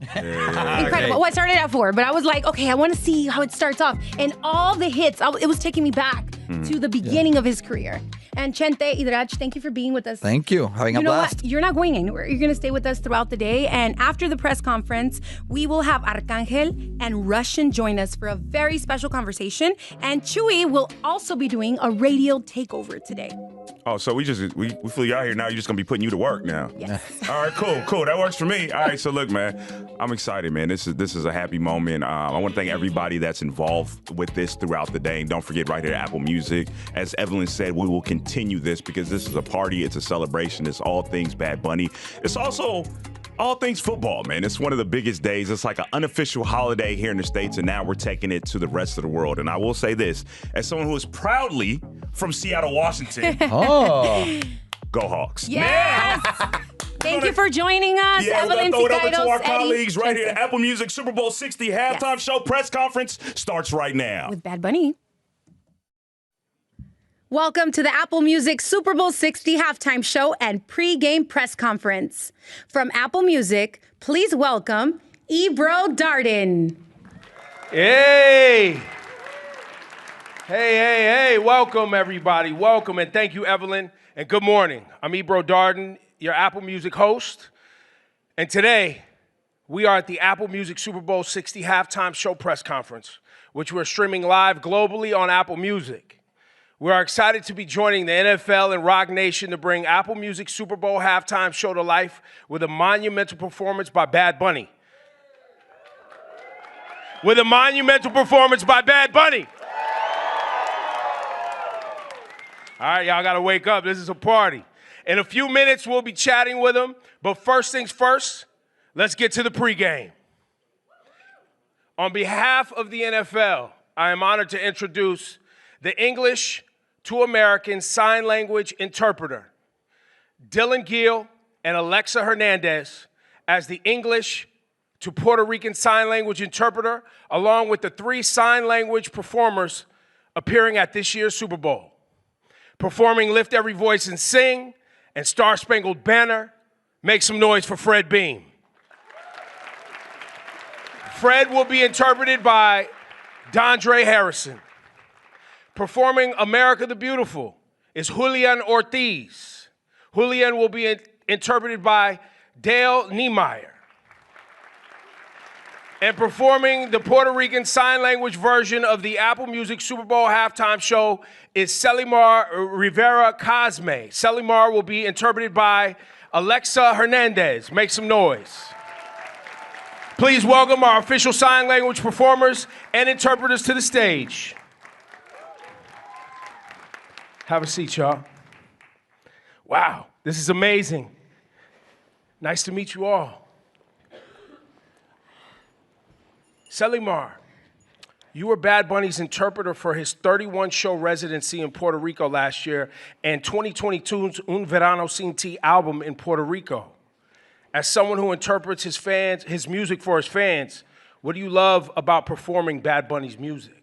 Incredible. Well, I started at 4, but I was like, okay, I want to see how it starts off. And all the hits, it was taking me back to the beginning of his career. And Chente, Idrach, thank you for being with us. Thank you. Having a You know blast. what? You're not going anywhere. You're going to stay with us throughout the day. And after the press conference, we will have Arcangel and Russian join us for a very special conversation. And Chewy will also be doing a radio takeover today. Oh, so we flew you out here. Now you're just gonna be putting you to work now. Yes. All right, cool. That works for me. All right, so look, man, I'm excited, man. This is a happy moment. I want to thank everybody that's involved with this throughout the day. And don't forget, right here at Apple Music, as Evelyn said, we will continue this because this is a party. It's a celebration. It's all things Bad Bunny. It's also all things football, man. It's one of the biggest days. It's like an unofficial holiday here in the States, and now we're taking it to the rest of the world. And I will say this, as someone who is proudly from Seattle, Washington, Oh. go Hawks. Yes. Thank you for joining us, Yeah, we're Evelyn going to throw it over to Cicairos, our Eddie colleagues right here Chente. at Apple Music Super Bowl 60 halftime show press conference starts right now. With Bad Bunny. Welcome to the Apple Music Super Bowl 60 halftime show and pre-game press conference. From Apple Music, please welcome Ebro Darden. Hey! Hey, welcome everybody. Welcome and thank you, Evelyn, and good morning. I'm Ebro Darden, your Apple Music host, and today we are at the Apple Music Super Bowl 60 halftime show press conference, which we're streaming live globally on Apple Music. We are excited to be joining the NFL and Rock Nation to bring Apple Music Super Bowl halftime show to life with a monumental performance by Bad Bunny. With a monumental performance by Bad Bunny. All right, y'all gotta wake up. This is a party. In a few minutes, we'll be chatting with him. But first things first, let's get to the pregame. On behalf of the NFL, I am honored to introduce the English to American Sign Language interpreter, Dylan Gill and Alexa Hernandez, as the English to Puerto Rican Sign Language interpreter, along with the 3 sign language performers appearing at this year's Super Bowl. Performing Lift Every Voice and Sing and Star Spangled Banner, make some noise for Fred Beam. Fred will be interpreted by Dondre Harrison. Performing America the Beautiful is Julian Ortiz. Julian will be interpreted by Dale Niemeyer. And performing the Puerto Rican Sign Language version of the Apple Music Super Bowl halftime show is Selimar Rivera Cosme. Selimar will be interpreted by Alexa Hernandez. Make some noise. Please welcome our official sign language performers and interpreters to the stage. Have a seat, y'all. Wow, this is amazing. Nice to meet you all. Selimar, you were Bad Bunny's interpreter for his 31-show residency in Puerto Rico last year and 2022's Un Verano Sin Ti album in Puerto Rico. As someone who interprets his music for his fans, what do you love about performing Bad Bunny's music?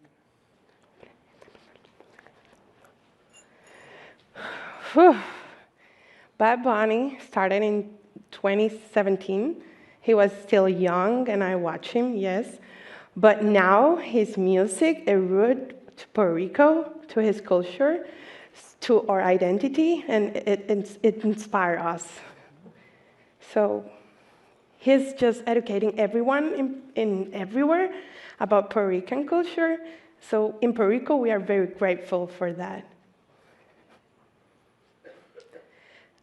Bad Bunny started in 2017. He was still young, and I watched him, yes. But now his music is rooted to Puerto Rico, to his culture, to our identity, and it inspires us. So he's just educating everyone in everywhere about Puerto Rican culture. So in Puerto Rico, we are very grateful for that.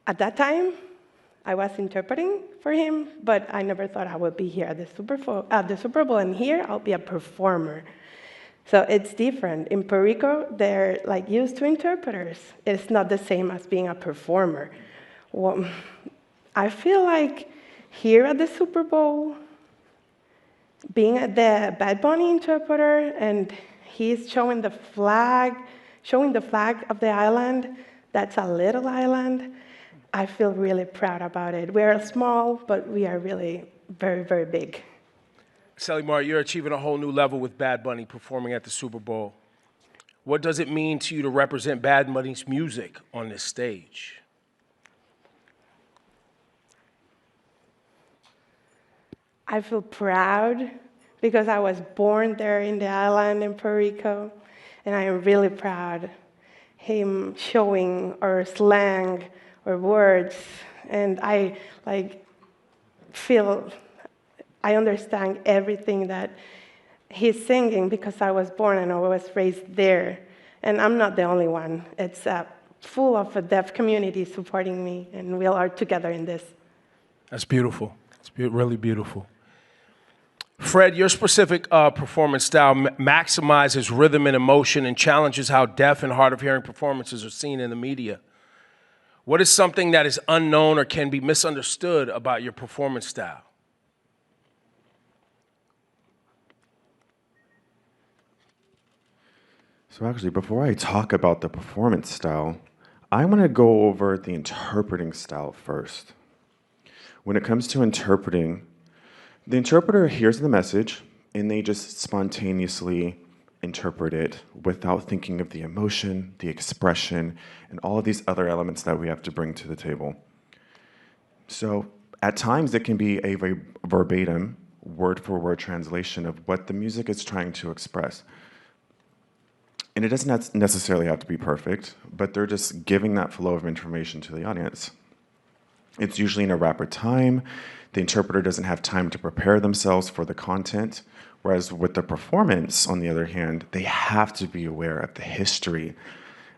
At that time, I was interpreting for him, but I never thought I would be here at the Super Bowl, and here I'll be a performer. So it's different. In Puerto Rico, they're like used to interpreters. It's not the same as being a performer. Well, I feel like here at the Super Bowl, being the Bad Bunny interpreter, and he's showing the flag of the island. That's a little island. I feel really proud about it. We're small, but we are really very, very big. Selimar, you're achieving a whole new level with Bad Bunny performing at the Super Bowl. What does it mean to you to represent Bad Bunny's music on this stage? I feel proud because I was born there in the island in Puerto Rico, and I am really proud him showing our slang or words, and I feel I understand everything that he's singing because I was born and I was raised there. And I'm not the only one. It's full of a deaf community supporting me, and we all are together in this. That's beautiful. It's really beautiful. Fred, your specific performance style maximizes rhythm and emotion and challenges how deaf and hard of hearing performances are seen in the media. What is something that is unknown or can be misunderstood about your performance style? So actually, before I talk about the performance style, I want to go over the interpreting style first. When it comes to interpreting, the interpreter hears the message and they just spontaneously interpret it without thinking of the emotion, the expression, and all of these other elements that we have to bring to the table. So at times it can be a verbatim, word-for-word translation of what the music is trying to express. And it doesn't necessarily have to be perfect, but they're just giving that flow of information to the audience. It's usually in a rapid time. The interpreter doesn't have time to prepare themselves for the content, whereas with the performance, on the other hand, they have to be aware of the history,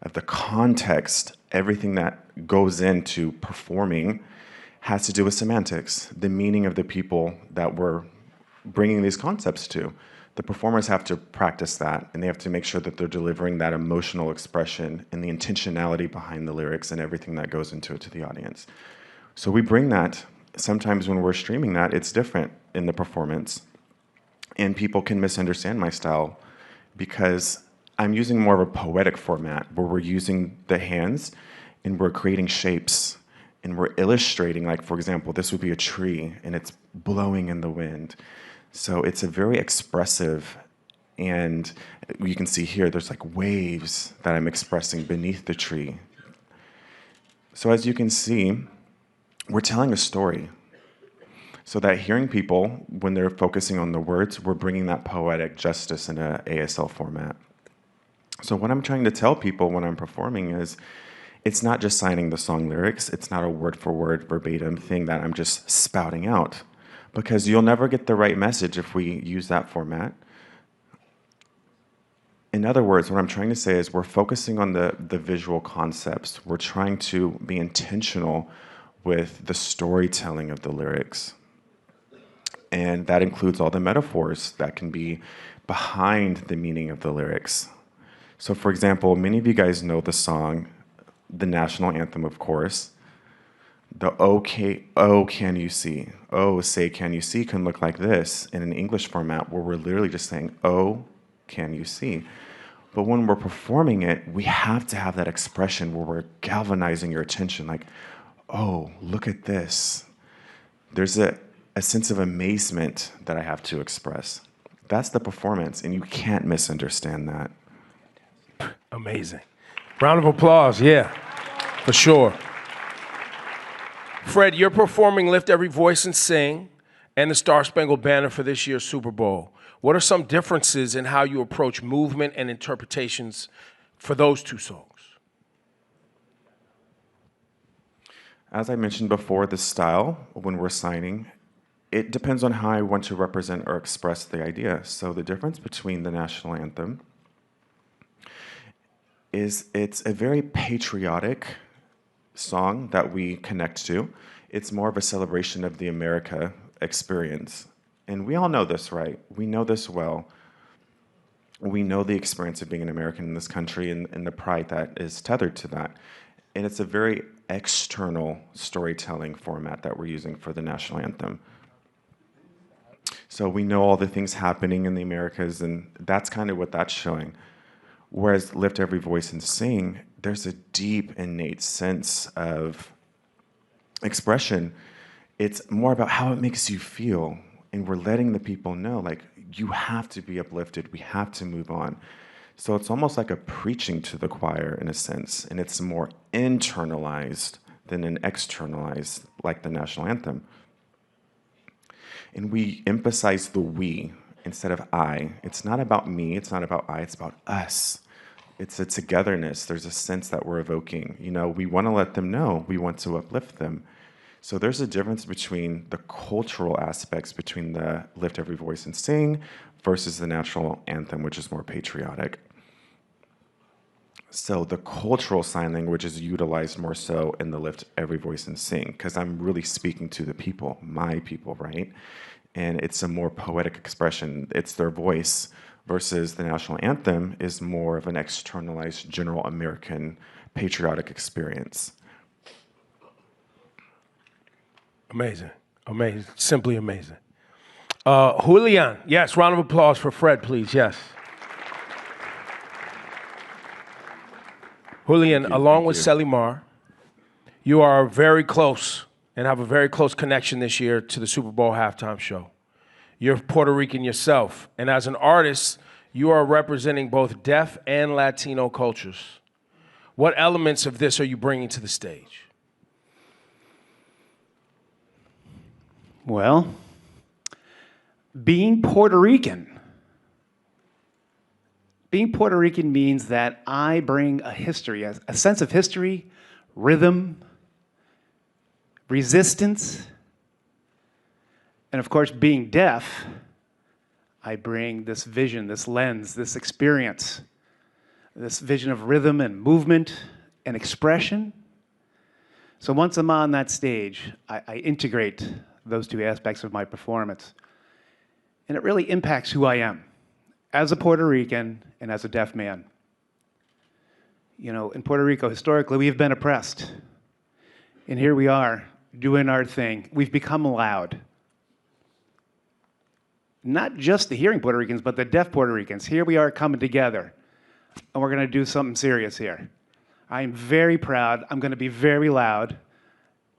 of the context. Everything that goes into performing has to do with semantics, the meaning of the people that we're bringing these concepts to. The performers have to practice that, and they have to make sure that they're delivering that emotional expression and the intentionality behind the lyrics and everything that goes into it to the audience. So we bring that. Sometimes when we're streaming that, it's different in the performance, and people can misunderstand my style because I'm using more of a poetic format where we're using the hands and we're creating shapes and we're illustrating, like, for example, this would be a tree and it's blowing in the wind. So it's a very expressive, and you can see here, there's like waves that I'm expressing beneath the tree. So as you can see, we're telling a story. So that hearing people, when they're focusing on the words, we're bringing that poetic justice in a ASL format. So what I'm trying to tell people when I'm performing is, it's not just signing the song lyrics, it's not a word-for-word verbatim thing that I'm just spouting out, because you'll never get the right message if we use that format. In other words, what I'm trying to say is we're focusing on the visual concepts. We're trying to be intentional with the storytelling of the lyrics. And that includes all the metaphors that can be behind the meaning of the lyrics. So for example, many of you guys know the song, the national anthem, of course. The oh, can you see? Oh, say, can you see can look like this in an English format where we're literally just saying, oh, can you see? But when we're performing it, we have to have that expression where we're galvanizing your attention, like, oh, look at this. There's a sense of amazement that I have to express. That's the performance, and you can't misunderstand that. Amazing. Round of applause, yeah, for sure. Fred, you're performing Lift Every Voice and Sing and the Star Spangled Banner for this year's Super Bowl. What are some differences in how you approach movement and interpretations for those two songs? As I mentioned before, the style, when we're signing, it depends on how I want to represent or express the idea. So the difference between the national anthem is it's a very patriotic song that we connect to. It's more of a celebration of the America experience. And we all know this, right? We know this well. We know the experience of being an American in this country and the pride that is tethered to that. And it's a very external storytelling format that we're using for the national anthem. So we know all the things happening in the Americas, and that's kind of what that's showing. Whereas Lift Every Voice and Sing, there's a deep, innate sense of expression. It's more about how it makes you feel, and we're letting the people know, like, you have to be uplifted, we have to move on. So it's almost like a preaching to the choir in a sense, and it's more internalized than an externalized, like the national anthem. And we emphasize the we instead of I. It's not about me, it's not about I, it's about us. It's a togetherness. There's a sense that we're evoking. You know, we want to let them know, we want to uplift them. So there's a difference between the cultural aspects between the Lift Every Voice and Sing versus the national anthem, which is more patriotic. So the cultural sign language is utilized more so in the Lift Every Voice and Sing, because I'm really speaking to the people, my people, right? And it's a more poetic expression. It's their voice versus the national anthem is more of an externalized general American patriotic experience. Amazing. Amazing. Simply amazing. Julian, yes, round of applause for Fred, please. Yes. Julian, along with Selimar, you are very close and have a very close connection this year to the Super Bowl halftime show. You're Puerto Rican yourself, and as an artist, you are representing both deaf and Latino cultures. What elements of this are you bringing to the stage? Well, being Puerto Rican means that I bring a history, a sense of history, rhythm, resistance, and of course, being deaf, I bring this vision, this lens, this experience, this vision of rhythm and movement and expression. So once I'm on that stage, I integrate those two aspects of my performance. And it really impacts who I am as a Puerto Rican and as a deaf man. You know, in Puerto Rico, historically, we've been oppressed. And here we are doing our thing. We've become loud. Not just the hearing Puerto Ricans, but the deaf Puerto Ricans. Here we are coming together, and we're going to do something serious here. I am very proud. I'm going to be very loud,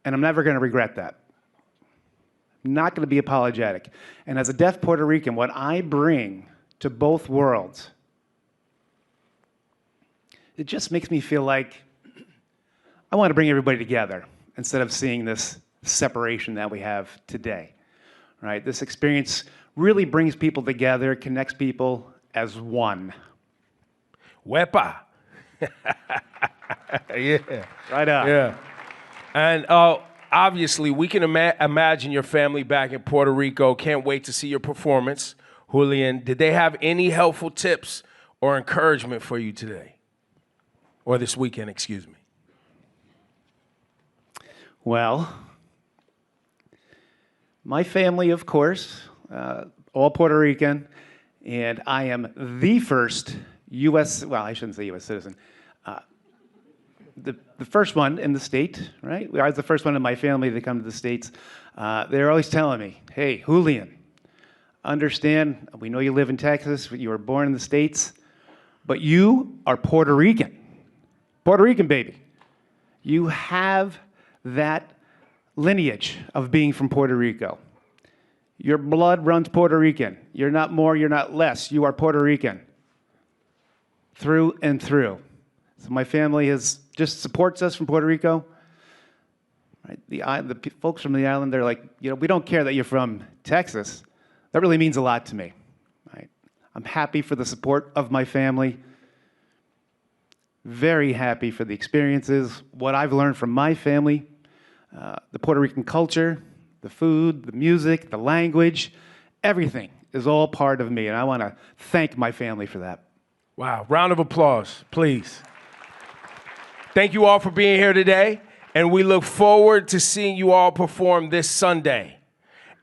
and I'm never going to regret that. Not going to be apologetic. And as a deaf Puerto Rican, what I bring to both worlds, it just makes me feel like I want to bring everybody together instead of seeing this separation that we have today, right? This experience really brings people together, connects people as one. Wepa. Yeah. Right on. Yeah. And obviously, we can imagine your family back in Puerto Rico. Can't wait to see your performance. Julian, did they have any helpful tips or encouragement for you today? Or this weekend, excuse me. Well, my family, of course, all Puerto Rican, and I am the first U.S., well, I shouldn't say U.S. citizen, the first one in the state, right? I was the first one in my family to come to the States. They're always telling me, hey, Julian, understand, we know you live in Texas, you were born in the States, but you are Puerto Rican. Puerto Rican, baby. You have that lineage of being from Puerto Rico. Your blood runs Puerto Rican. You're not more, you're not less. You are Puerto Rican. Through and through. So my family just supports us from Puerto Rico. Right? The folks from the island, they're like, you know, we don't care that you're from Texas. That really means a lot to me. Right? I'm happy for the support of my family. Very happy for the experiences, what I've learned from my family, the Puerto Rican culture, the food, the music, the language, everything is all part of me, and I want to thank my family for that. Wow. Round of applause, please. Thank you all for being here today, and we look forward to seeing you all perform this Sunday.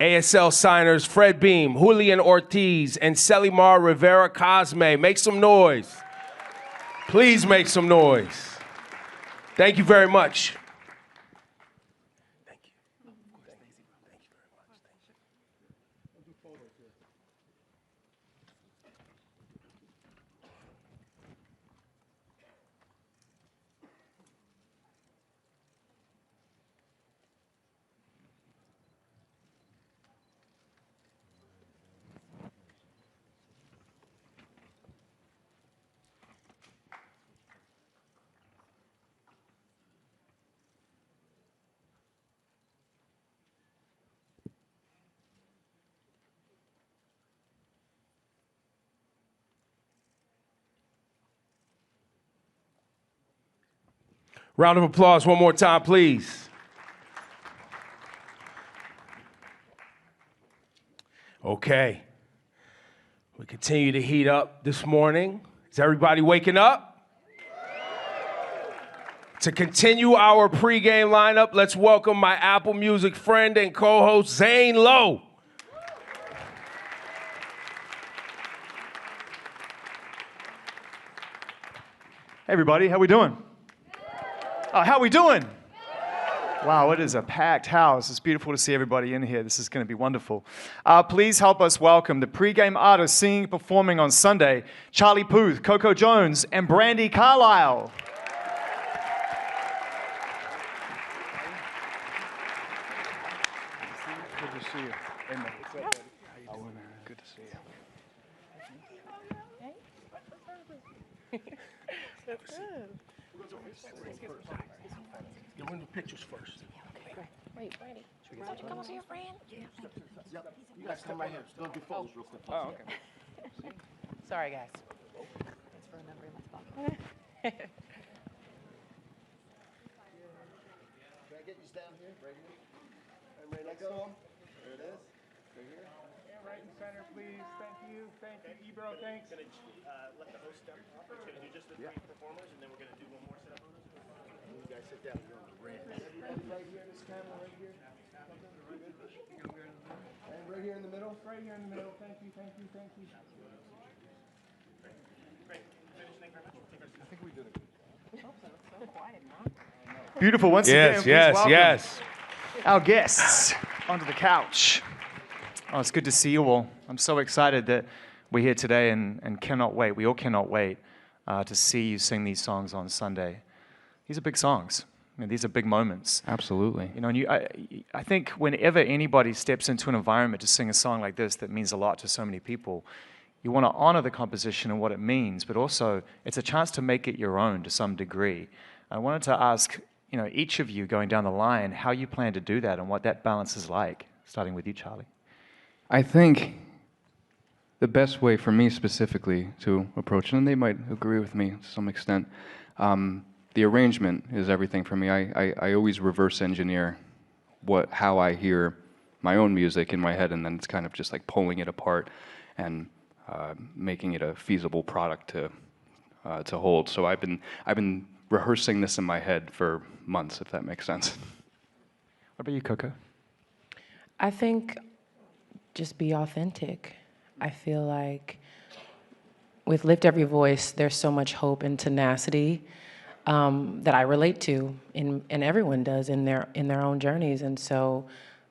ASL signers Fred Beam, Julian Ortiz, and Selimar Rivera Cosme. Make some noise. Please make some noise. Thank you very much. Round of applause one more time, please. Okay. We continue to heat up this morning. Is everybody waking up? To continue our pregame lineup, let's welcome my Apple Music friend and co-host, Zane Lowe. Hey everybody, how we doing? How we doing? Wow, it is a packed house. It's beautiful to see everybody in here. This is going to be wonderful. Please help us welcome the pregame artists singing and performing on Sunday, Charlie Puth, Coco Jones, and Brandy Carlisle. Good to see you. Amen. Good to see you. That's good. Get one of the pictures first. Wait, Brandy. Why don't you come over here, friend? You guys come right here. Don't do photos real quick. Oh, okay. Sorry, guys. Can I get you down here? Right here? Everybody let go. There it is. Right here. Yeah, right in center, please. Thank you. Thank you, Ebro. Thanks. Let the host step up. We're going to do just the three performers, and then we're going to do one more setup on this. You guys sit down. You're on the red. Everybody right here, this camera right here. And right here in the middle. Right here in the middle. Thank you. Thank you. Thank you. Beautiful. Once again, please welcome our guests onto the couch. Oh, it's good to see you all. I'm so excited that we're here today and cannot wait. We all cannot wait to see you sing these songs on Sunday. These are big songs. I mean, these are big moments. Absolutely. You know, and I think whenever anybody steps into an environment to sing a song like this that means a lot to so many people, you want to honor the composition and what it means, but also it's a chance to make it your own to some degree. I wanted to ask, you know, each of you going down the line, how you plan to do that and what that balance is like, starting with you, Charlie. I think the best way for me specifically to approach it, and they might agree with me to some extent, the arrangement is everything for me. I always reverse engineer how I hear my own music in my head, and then it's kind of just like pulling it apart and making it a feasible product to hold. So I've been rehearsing this in my head for months, if that makes sense. What about you, Coco? I think just be authentic. I feel like with Lift Every Voice, there's so much hope and tenacity that I relate to, and everyone does in their own journeys. And so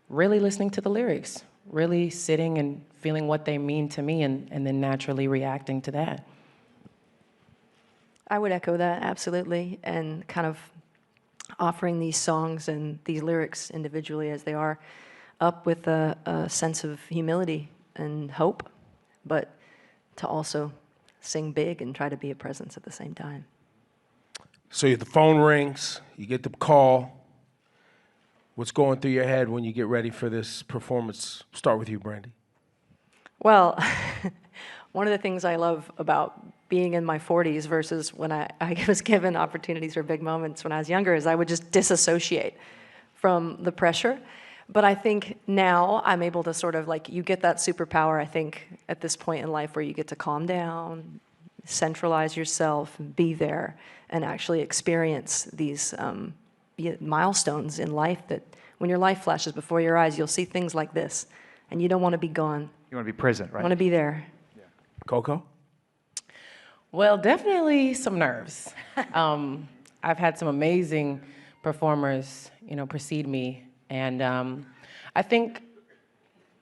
really listening to the lyrics, really sitting and feeling what they mean to me, and then naturally reacting to that. I would echo that, absolutely, and kind of offering these songs and these lyrics individually as they are up with a sense of humility and hope, but to also sing big and try to be a presence at the same time. So the phone rings, you get the call. What's going through your head when you get ready for this performance? Start with you, Brandy. Well, one of the things I love about being in my 40s versus when I was given opportunities for big moments when I was younger is I would just disassociate from the pressure. But I think now I'm able to sort of like, you get that superpower, I think, at this point in life where you get to calm down, centralize yourself, and be there, and actually experience these milestones in life that when your life flashes before your eyes, you'll see things like this, and you don't want to be gone. You want to be present, right? You want to be there. Yeah. Coco? Well, definitely some nerves. I've had some amazing performers, precede me. And I think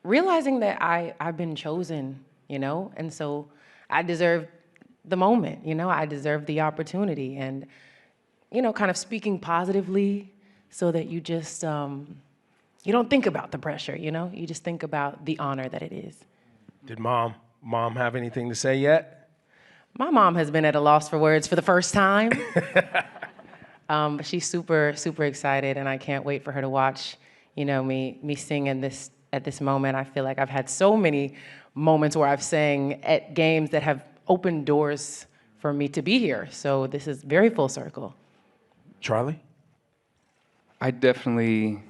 realizing that I've been chosen, and so I deserve the moment, I deserve the opportunity, and, kind of speaking positively so that you just, you don't think about the pressure, you just think about the honor that it is. Did mom have anything to say yet? My mom has been at a loss for words for the first time. But she's super, super excited, and I can't wait for her to watch, me sing at this moment. I feel like I've had so many moments where I've sang at games that have opened doors for me to be here. So this is very full circle. Charlie? I definitely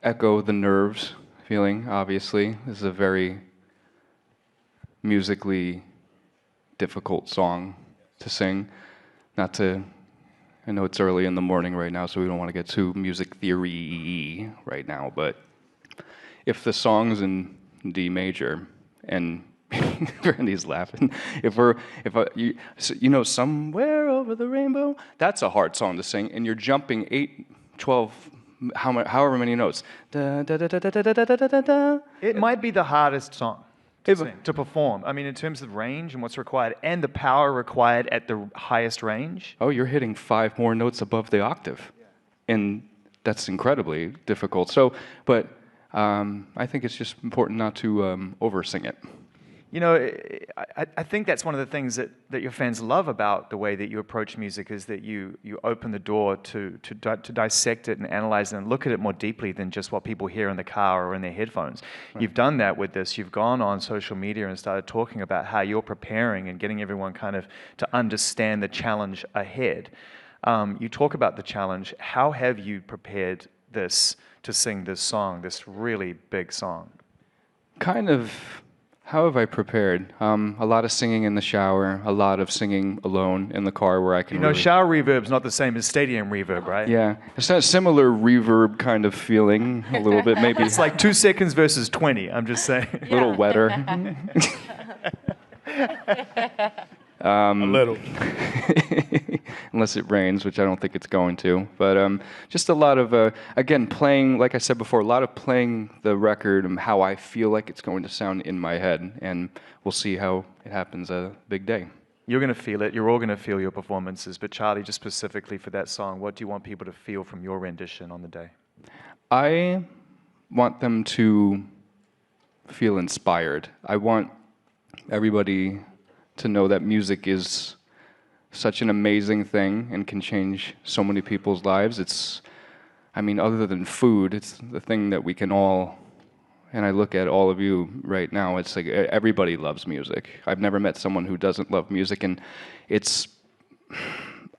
echo the nerves feeling, obviously. This is a very musically difficult song to sing. I know it's early in the morning right now, so we don't want to get too music theory right now, but if the song's in D major, and Randy's laughing, somewhere over the rainbow, that's a hard song to sing, and you're jumping 8, 12, however many notes. Da, da, da, da, da, da, da, da, da. It might be the hardest song to perform. I mean, in terms of range and what's required, and the power required at the highest range. Oh, you're hitting 5 more notes above the octave, and that's incredibly difficult. So, but I think it's just important not to over-sing it. You know, I think that's one of the things that your fans love about the way that you approach music is that you open the door to dissect it and analyze it and look at it more deeply than just what people hear in the car or in their headphones. Right. You've done that with this. You've gone on social media and started talking about how you're preparing and getting everyone kind of to understand the challenge ahead. You talk about the challenge. How have you prepared this to sing this song, this really big song? Kind of. How have I prepared? A lot of singing in the shower, a lot of singing alone in the car where I can. You know, shower reverb's not the same as stadium reverb, right? Yeah, it's a similar reverb kind of feeling, a little bit maybe. It's like 2 seconds versus 20. I'm just saying. A little wetter. A little. Unless it rains, which I don't think it's going to. But just a lot of, again, playing, like I said before, a lot of playing the record and how I feel like it's going to sound in my head. And we'll see how it happens a big day. You're going to feel it. You're all going to feel your performances. But Charlie, just specifically for that song, what do you want people to feel from your rendition on the day? I want them to feel inspired. I want everybody to know that music is such an amazing thing and can change so many people's lives. It's, I mean, other than food, it's the thing that we can all, and I look at all of you right now, it's like everybody loves music. I've never met someone who doesn't love music, and it's,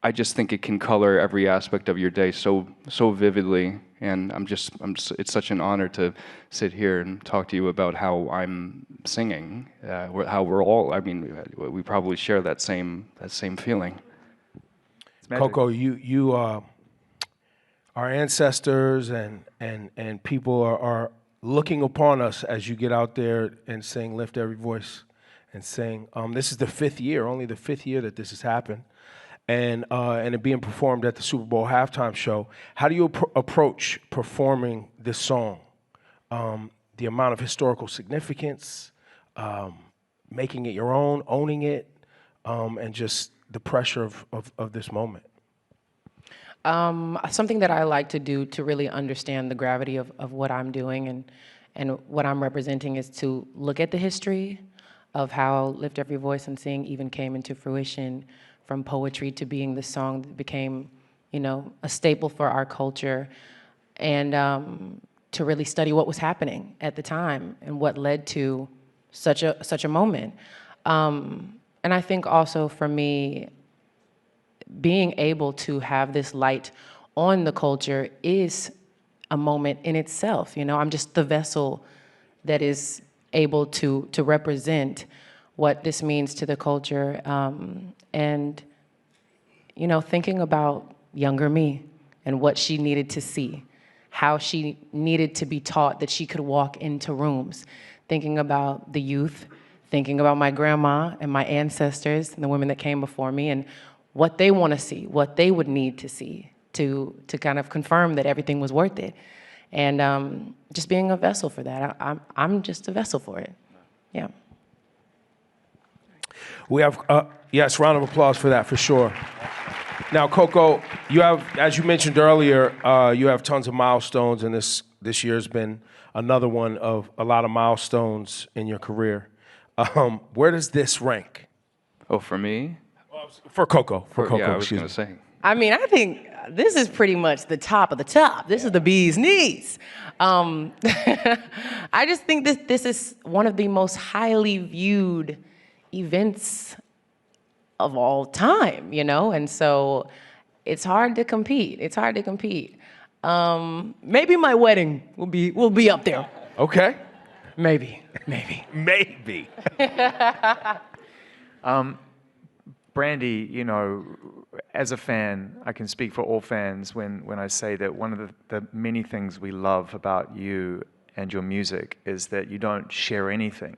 I just think it can color every aspect of your day so vividly, and it's such an honor to sit here and talk to you about how I'm singing, how we're all, I mean, we probably share that same feeling. Coco, you our ancestors and people are looking upon us as you get out there and sing Lift Every Voice and sing. This is the 5th year, only the 5th year that this has happened. And it being performed at the Super Bowl halftime show. How do you approach performing this song? The amount of historical significance, making it your own, owning it, and just the pressure of this moment. Something that I like to do to really understand the gravity of what I'm doing and what I'm representing is to look at the history of how Lift Every Voice and Sing even came into fruition, from poetry to being the song that became, you know, a staple for our culture, and to really study what was happening at the time and what led to such a moment. And I think also for me, being able to have this light on the culture is a moment in itself. You know, I'm just the vessel that is able to represent what this means to the culture. And, you know, thinking about younger me and what she needed to see, how she needed to be taught that she could walk into rooms, thinking about the youth, thinking about my grandma and my ancestors and the women that came before me and what they want to see, what they would need to see to kind of confirm that everything was worth it. And just being a vessel for that. I'm just a vessel for it. Yeah. We have, yes, round of applause for that, for sure. Now, Coco, you have, as you mentioned earlier, you have tons of milestones, and this year's been another one of a lot of milestones in your career. Where does this rank? Oh, for me? For Coco. For Coco, yeah, I was excuse going to me. say. I mean, I think this is pretty much the top of the top. This is the bee's knees. I just think this is one of the most highly viewed events of all time, you know? And so it's hard to compete. It's hard to compete. Maybe my wedding will be up there. Okay. Maybe. Maybe. Brandy, you know, as a fan, I can speak for all fans when I say that one of the many things we love about you and your music is that you don't share anything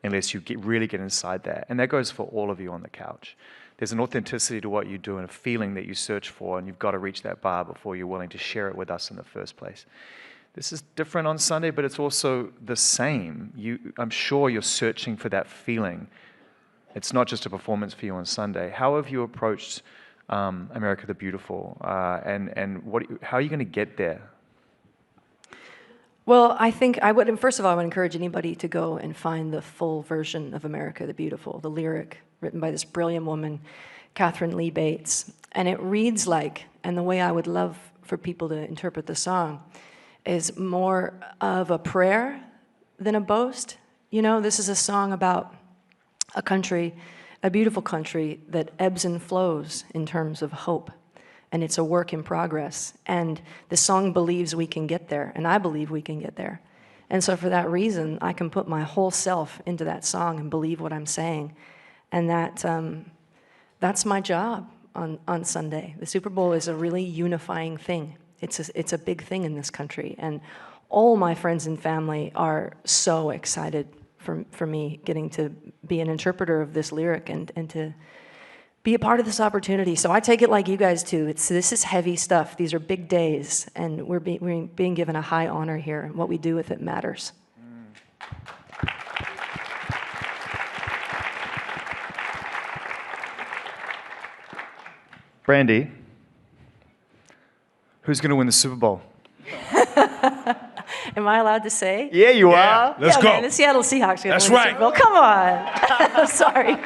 unless you really get inside that. And that goes for all of you on the couch. There's an authenticity to what you do and a feeling that you search for, and you've got to reach that bar before you're willing to share it with us in the first place. This is different on Sunday, but it's also the same. I'm sure you're searching for that feeling. It's not just a performance for you on Sunday. How have you approached America the Beautiful, and how are you going to get there? Well, I think first of all, I would encourage anybody to go and find the full version of America the Beautiful, the lyric written by this brilliant woman, Catherine Lee Bates. And it reads like, and the way I would love for people to interpret the song, is more of a prayer than a boast. You know, this is a song about a country, a beautiful country that ebbs and flows in terms of hope. And it's a work in progress. And the song believes we can get there, and I believe we can get there. And so for that reason, I can put my whole self into that song and believe what I'm saying. And that's my job on Sunday. The Super Bowl is a really unifying thing. It's a big thing in this country. And all my friends and family are so excited for me getting to be an interpreter of this lyric and to be a part of this opportunity. So I take it like you guys too. This is heavy stuff. These are big days, and we're being given a high honor here, and what we do with it matters. Brandy, who's going to win the Super Bowl? Am I allowed to say? Yeah, you are. Let's go. Man, the Seattle Seahawks are going That's to win the right. Super Bowl. Come on. I'm sorry.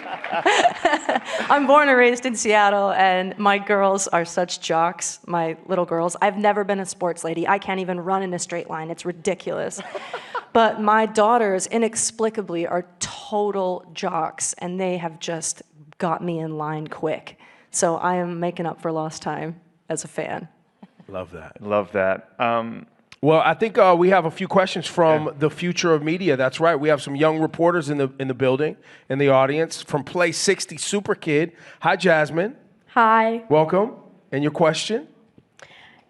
I'm born and raised in Seattle, and my girls are such jocks, my little girls. I've never been a sports lady. I can't even run in a straight line. It's ridiculous. But my daughters, inexplicably, are total jocks, and they have just got me in line quick. So I am making up for lost time as a fan. Love that. Love that. Well, I think we have a few questions from the future of media. That's right. We have some young reporters in the building, in the audience, from Play 60 Super Kid. Hi, Jasmine. Hi. Welcome. And your question?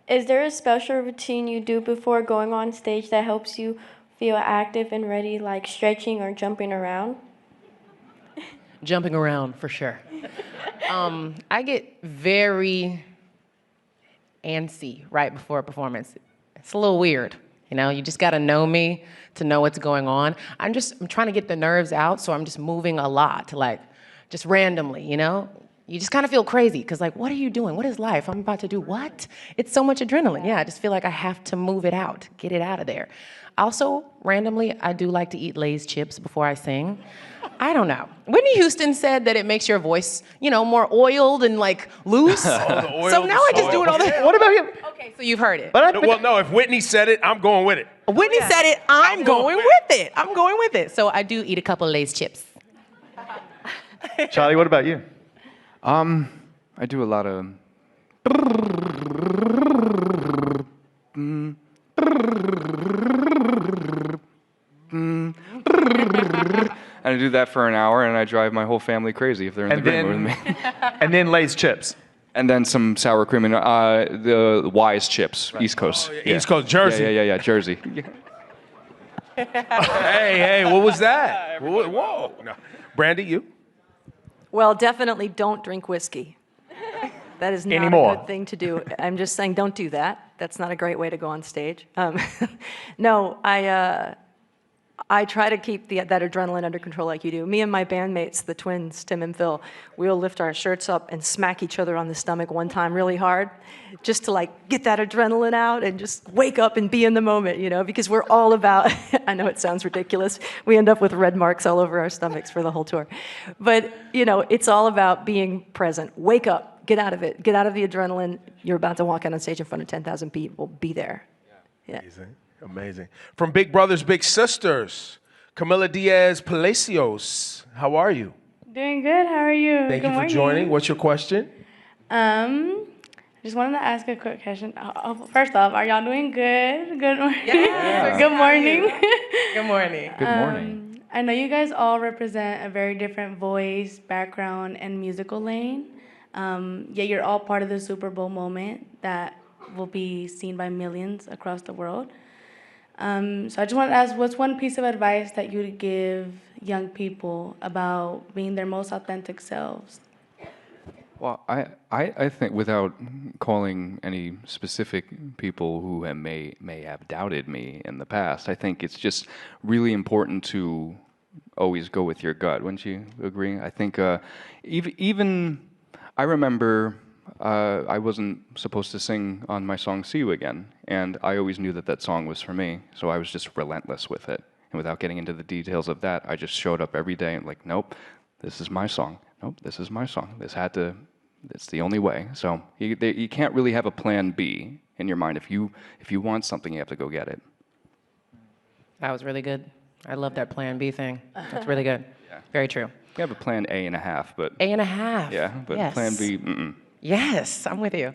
Is there a special routine you do before going on stage that helps you feel active and ready, like stretching or jumping around? Jumping around, for sure. I get very antsy right before a performance. It's a little weird, you know? You just gotta know me to know what's going on. I'm trying to get the nerves out, so I'm just moving a lot, like, just randomly, you know? You just kind of feel crazy, because like, what are you doing? What is life? I'm about to do what? It's so much adrenaline. Yeah, I just feel like I have to move it out, get it out of there. Also, randomly, I do like to eat Lay's chips before I sing. I don't know. Whitney Houston said that it makes your voice, you know, more oiled and like loose. So now I just do it all the time. What about you? Okay, so you've heard it. Well, no, if Whitney said it, I'm going with it. Whitney said it, I'm going with it. I'm going with it. So I do eat a couple of Lay's chips. Charlie, what about you? I do a lot of and I do that for an hour, and I drive my whole family crazy if they're in the green room with me. And then Lay's chips. And then some sour cream and the Wise chips, East Coast. Oh, yeah. East Coast, Jersey. Yeah, Jersey. Hey, what was that? Whoa. No. Brandy, you? Well, definitely don't drink whiskey. That is not Anymore. a good thing to do. I'm just saying, don't do that. That's not a great way to go on stage. No, I try to keep that adrenaline under control like you do. Me and my bandmates, the twins, Tim and Phil, we'll lift our shirts up and smack each other on the stomach one time really hard, just to like get that adrenaline out and just wake up and be in the moment, you know, because we're all about, I know it sounds ridiculous, we end up with red marks all over our stomachs for the whole tour. But, you know, it's all about being present. Wake up, get out of it, get out of the adrenaline. You're about to walk out on stage in front of 10,000 people, be there. Yeah. Amazing. From Big Brothers Big Sisters, Camila Diaz Palacios. How are you? Doing good. How are you? Thank Good you for morning. joining. What's your question? Just wanted to ask a quick question. First off, are y'all doing good? Good morning. Yes. Good morning. Good morning. Good morning. I know you guys all represent a very different voice, background, and musical lane. Yet you're all part of the Super Bowl moment that will be seen by millions across the world. So I just wanted to ask, what's one piece of advice that you would give young people about being their most authentic selves? Well, I think without calling any specific people who may have doubted me in the past, I think it's just really important to always go with your gut. Wouldn't you agree? I think even I remember I wasn't supposed to sing on my song "See You Again," and I always knew that that song was for me, so I was just relentless with it. And without getting into the details of that, I just showed up every day and like, nope, this is my song. Nope, this is my song. It's the only way. So you can't really have a plan B in your mind. If you want something, you have to go get it. That was really good. I love that plan B thing. That's really good. Yeah. Very true. You have a plan A and a half, but A and a half. yeah, but Yes. plan B, mm-mm. Yes, I'm with you.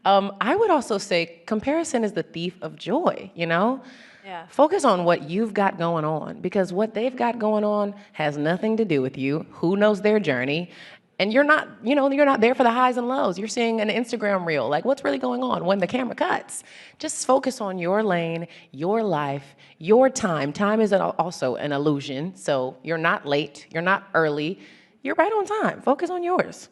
I would also say comparison is the thief of joy, you know? Yeah. Focus on what you've got going on, because what they've got going on has nothing to do with you. Who knows their journey? And you're not, you're not there for the highs and lows. You're seeing an Instagram reel. Like, what's really going on when the camera cuts? Just focus on your lane, your life, your time. Time is also an illusion. So you're not late. You're not early. You're right on time. Focus on yours.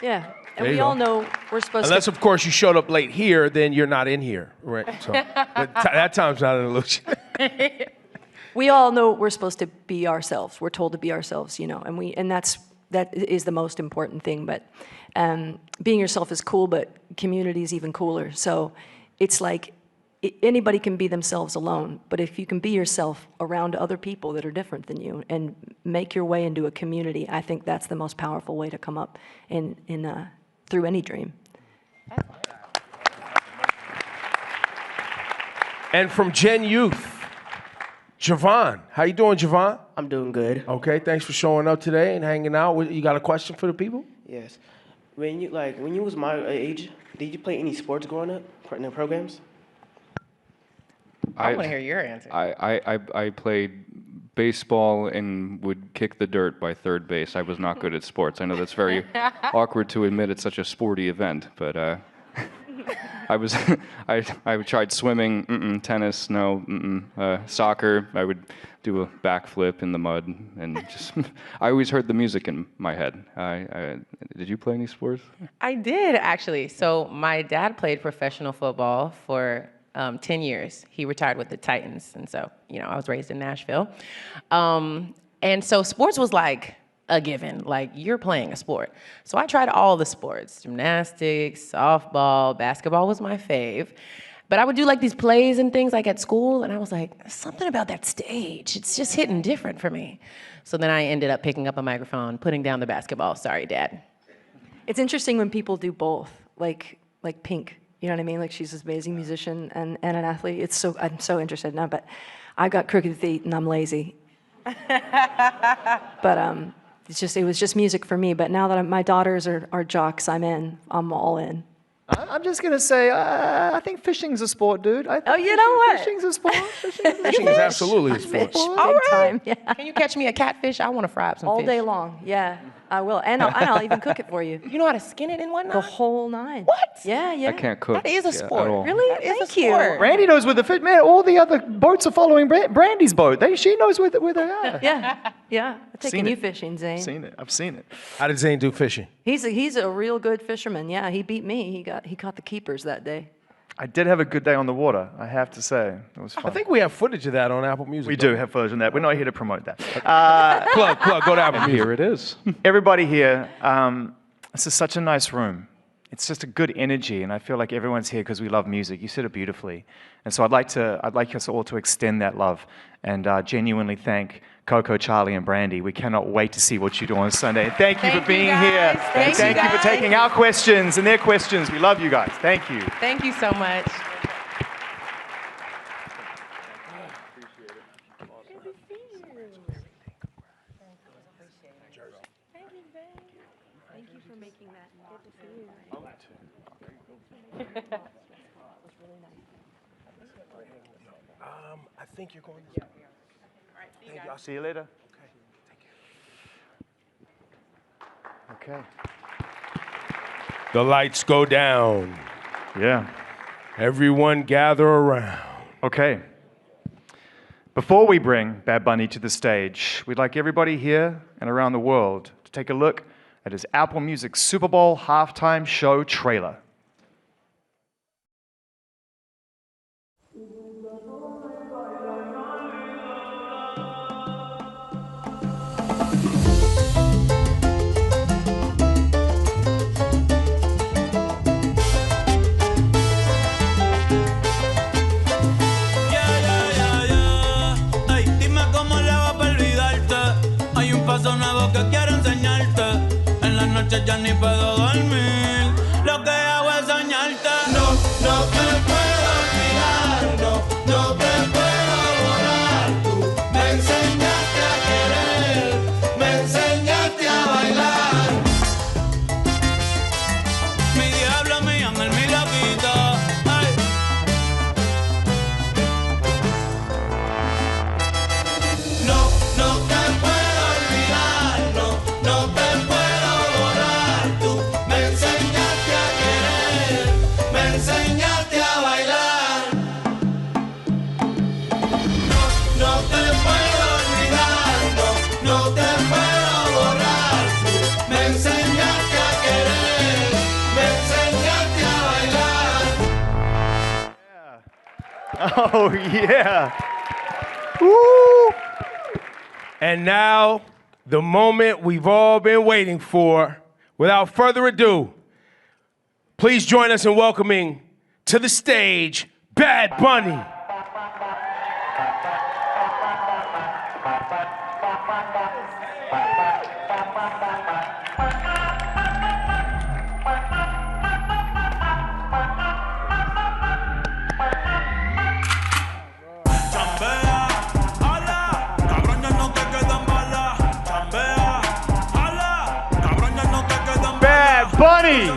Yeah. And There you we all go. know we're supposed Unless, to. of course, you showed up late here, then you're not in here, right? So but that time's not an illusion. We all know we're supposed to be ourselves. We're told to be ourselves, and that is the most important thing. But being yourself is cool, but community is even cooler. So it's like anybody can be themselves alone, but if you can be yourself around other people that are different than you and make your way into a community, I think that's the most powerful way to come up in through any dream. And from Gen Youth, Javon. How you doing, Javon? I'm doing good. Okay, thanks for showing up today and hanging out. You got a question for the people? Yes. When you was my age, did you play any sports growing up in the programs? I want to hear your answer. I played baseball and would kick the dirt by third base. I was not good at sports. I know that's very awkward to admit at such a sporty event, but I tried swimming, tennis, no, soccer. I would do a backflip in the mud, and just I always heard the music in my head. Did you play any sports? I did, actually. So my dad played professional football for 10 years. He retired with the Titans, and so, I was raised in Nashville. And so sports was like a given, like you're playing a sport. So I tried all the sports, gymnastics, softball, basketball was my fave. But I would do like these plays and things like at school, and I was like, something about that stage, it's just hitting different for me. So then I ended up picking up a microphone, putting down the basketball. Sorry, Dad. It's interesting when people do both, like Pink. You know what I mean? Like she's this amazing musician and an athlete. I'm so interested now, but I've got crooked feet and I'm lazy. But it was just music for me. But now that my daughters are jocks, I'm all in. I'm just going to say, I think fishing's a sport, dude. You know what? Fishing's a sport. Fishing is absolutely a sport. Fish, big time. Yeah. Can you catch me a catfish? I want to fry up some All fish. day long. Yeah, I will. And I'll even cook it for you. You know how to skin it and whatnot? The whole nine. What? Yeah. I can't cook. That is a sport. at all. Really? That is a Thank you. sport. Brandy knows where the fish, man, all the other boats are following Brandy's boat. She knows where they are. Yeah. I'm taking Seen you it. fishing, Zane. I've seen it. How did Zane do fishing? He's a real good fisherman. Yeah, he beat me. He caught the keepers that day. I did have a good day on the water, I have to say. It was fun. I think we have footage of that on Apple Music. We don't do have footage on that. We're not here to promote that. Plug, go to Apple And Music. here it is. Everybody here, this is such a nice room. It's just a good energy, and I feel like everyone's here because we love music. You said it beautifully. And so I'd like us all to extend that love and genuinely thank Coco, Charlie, and Brandy. We cannot wait to see what you do on Sunday. Thank you for being here. Thank Thank you you for guys. taking our questions and their questions. We love you guys. Thank you. Thank you so much. Thank you for making that. Good to see you. think you're going this way. Thank you. I'll see you later. Okay. The lights go down. Yeah. Everyone gather around. Okay. Before we bring Bad Bunny to the stage, we'd like everybody here and around the world to take a look at his Apple Music Super Bowl halftime show trailer. Nuevo que quiero enseñarte. En las noches ya ni puedo dormir. Lo que hago es soñarte. No, no te puedo olvidar. No, no te puedo borrar. Tú me enseñaste a querer. Me enseñaste a bailar. Mi diablo, mi ángel, mi loquito. Ay. No, no te puedo olvidar, no te puedo borrar. Tú me enseñaste a querer, me enseñaste a bailar. No, no te puedo olvidar, no te puedo borrar. Tú me enseñaste a querer, me enseñaste a bailar. Oh, yeah. Woo! And now, the moment we've all been waiting for. Without further ado, please join us in welcoming to the stage Bad Bunny. Bad Bunny!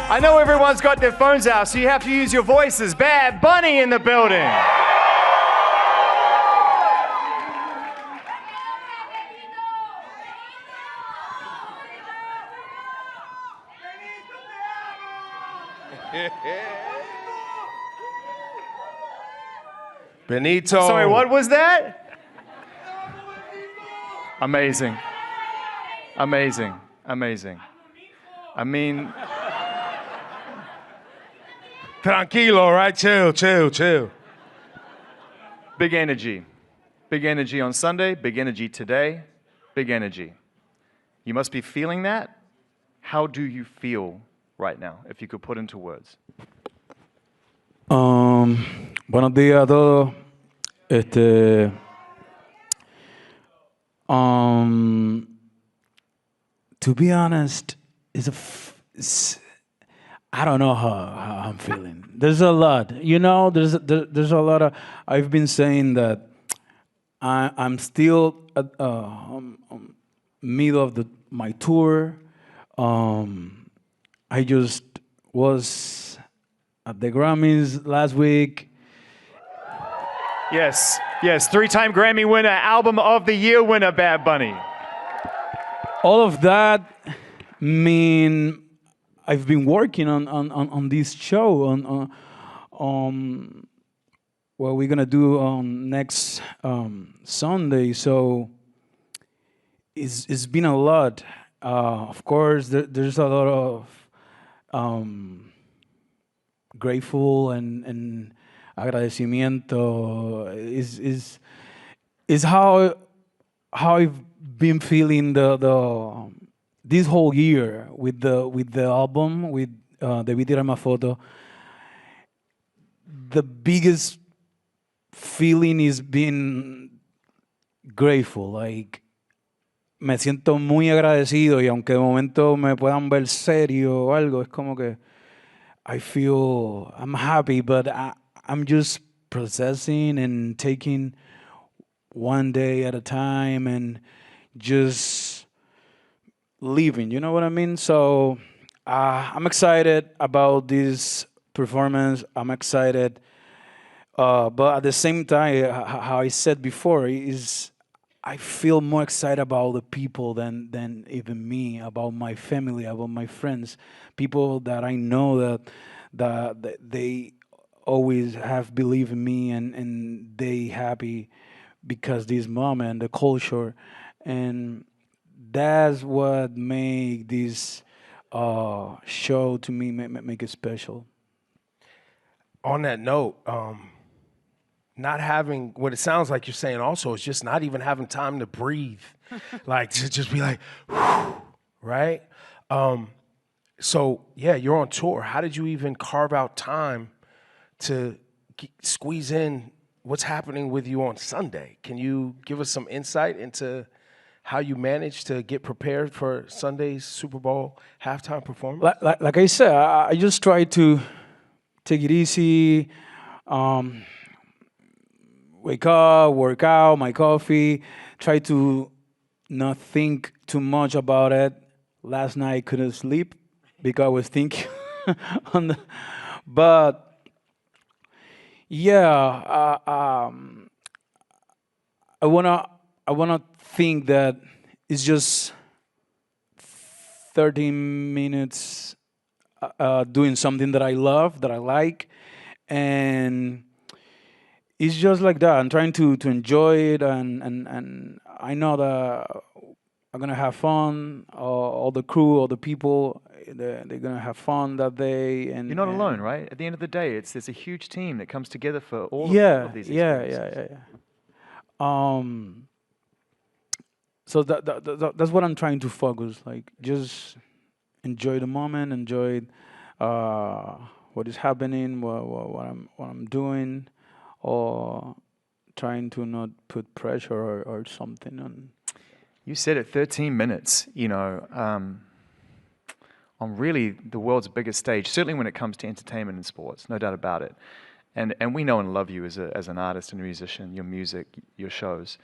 I know everyone's got their phones out, so you have to use your voices. Bad Bunny in the building. Benito. Sorry, what was that? Amazing. Amazing. Amazing. I mean, Tranquilo, right? Chill, chill, chill. big energy. Big energy on Sunday, big energy today, big energy. You must be feeling that. How do you feel right now, if you could put into words? Buenos días a todos. To be honest, I don't know how I'm feeling. There's a lot, there's a lot of, I've been saying that I'm still at middle of my tour. I just was at the Grammys last week. Yes, yes, three-time Grammy winner, Album of the Year winner, Bad Bunny. All of that mean I've been working on this show on what we're gonna do on next Sunday. So it's been a lot. Of course, there's a lot of grateful and agradecimiento. Is how I've been feeling this whole year with the album with Debí Tirar Más Fotos. The biggest feeling is being grateful. Like, me siento muy agradecido, y aunque de momento me puedan ver serio o algo, es como que I'm happy, but I'm just processing and taking one day at a time and just living, you know what I mean? So I'm excited about this performance. I'm excited But at the same time, how I said before, is I feel more excited about the people than even me, about my family, about my friends, people that I know that they always have believed in me and they happy because this moment, the culture, and that's what make this show to me make it special. On that note, not having what it sounds like you're saying also is just not even having time to breathe, like to just be like, whew, right? So yeah, you're on tour. How did you even carve out time to squeeze in what's happening with you on Sunday? Can you give us some insight into how you managed to get prepared for Sunday's Super Bowl halftime performance? Like I said, I just try to take it easy, wake up, work out, my coffee, try to not think too much about it. Last night I couldn't sleep because I was thinking on the, but yeah, I wanna think that it's just 13 minutes doing something that I love, that I like, and it's just like that. I'm trying to enjoy it, and I know that I'm gonna have fun. All the crew, all the people, they're gonna have fun that day. And you're not alone, right? At the end of the day, there's a huge team that comes together for all of these Yeah. experiences. So that's what I'm trying to focus. Like, just enjoy the moment, enjoy what is happening, what I'm doing, or trying to not put pressure or something on. You said it, 13 minutes, on really the world's biggest stage, certainly when it comes to entertainment and sports, no doubt about it. And we know and love you as an artist and a musician, your music, your shows.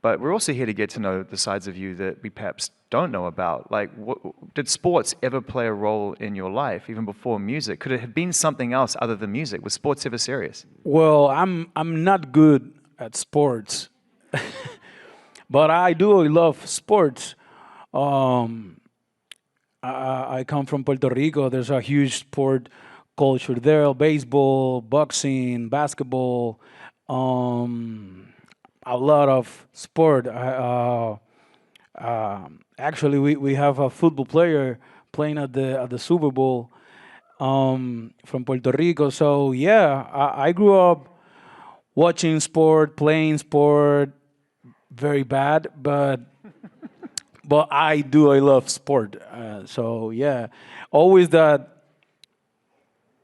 But we're also here to get to know the sides of you that we perhaps don't know about. Like, did sports ever play a role in your life, even before music? Could it have been something else other than music? Was sports ever serious? Well, I'm not good at sports, but I do love sports. I come from Puerto Rico. There's a huge sport culture there: baseball, boxing, basketball. A lot of sport. Actually, we have a football player playing at the Super Bowl from Puerto Rico. So yeah, I grew up watching sport, playing sport, very bad, but I love sport. So yeah, always that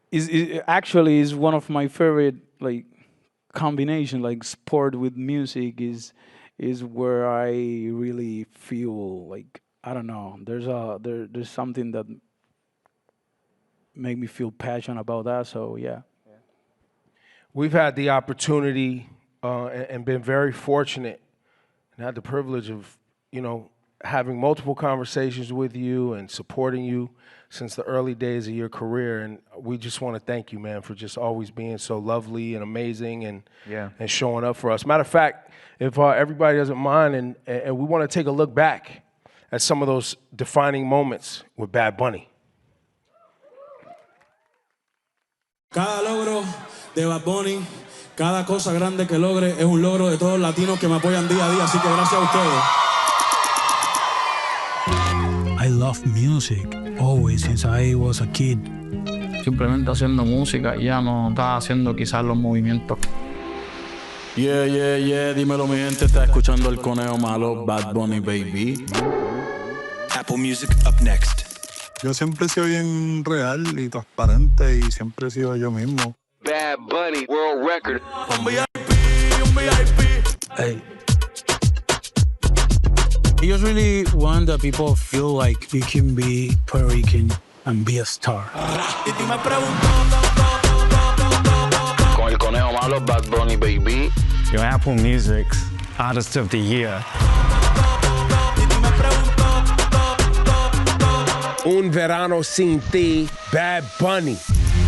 is actually one of my favorite combination, like sport with music is where I really feel like, I don't know, there's something that make me feel passionate about that. So yeah. We've had the opportunity and been very fortunate and had the privilege of, having multiple conversations with you and supporting you since the early days of your career. And we just want to thank you, man, for just always being so lovely and amazing and showing up for us. Matter of fact, if everybody doesn't mind, and we want to take a look back at some of those defining moments with Bad Bunny. Cada logro de Bad Bunny, cada cosa grande que logre es un logro de todos los latinos que me apoyan día a día, así que gracias a ustedes. I love music always since I was a kid. Simplemente haciendo música y ya no estaba haciendo quizás los movimientos. Yeah, dímelo mi gente, está escuchando el conejo malo, Bad Bunny, baby. Apple Music up next. Yo siempre he sido bien real y transparente y siempre he sido yo mismo. Bad Bunny, world record. Un VIP. Hey. I just really want that people feel like you can be Puerto Rican and be a star. Con el conejo malo, Bad Bunny, baby. Your Apple Music's Artist of the Year. Un verano sin ti, Bad Bunny.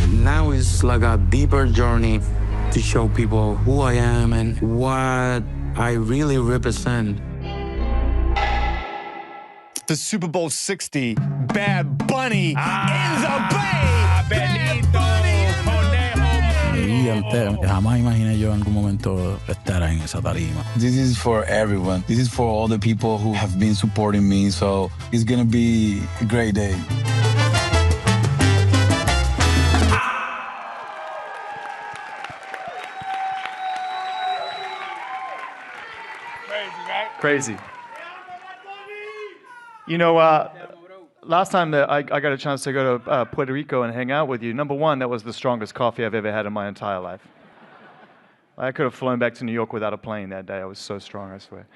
Now it's like a deeper journey to show people who I am and what I really represent. The Super Bowl 60, Bad Bunny in the Bay. Y jamás imaginé yo en algún momento estar en esa tarima. This is for everyone. This is for all the people who have been supporting me. So it's gonna be a great day. Crazy. You know, last time that I got a chance to go to Puerto Rico and hang out with you, number one, that was the strongest coffee I've ever had in my entire life. I could have flown back to New York without a plane that day. I was so strong, I swear.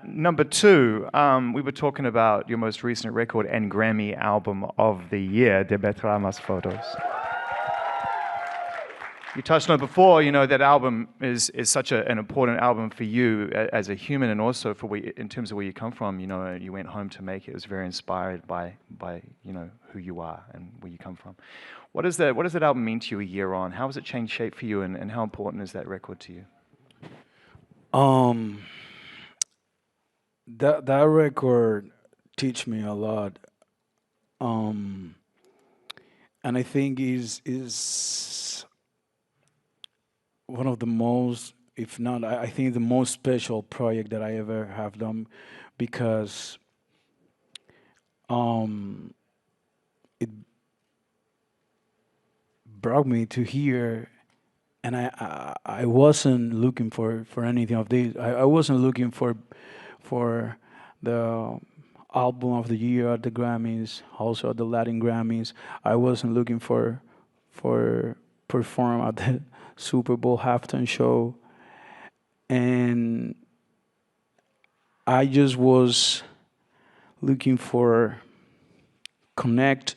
Number two, we were talking about your most recent record and Grammy album of the year, De Betramas Fotos. You touched on it before, you know, that album is such an important album for you as a human and also for in terms of where you come from. You know, you went home to make it. It was very inspired by you know, who you are and where you come from. What does that album mean to you a year on? How has it changed shape for you and how important is that record to you? That record teach me a lot. And I think is one of the most, if not, I think the most special project that I ever have done, because it brought me to here, and I wasn't looking for anything of this. I wasn't looking for the album of the year at the Grammys, also at the Latin Grammys. I wasn't looking for perform at the Super Bowl halftime show, and I just was looking for connect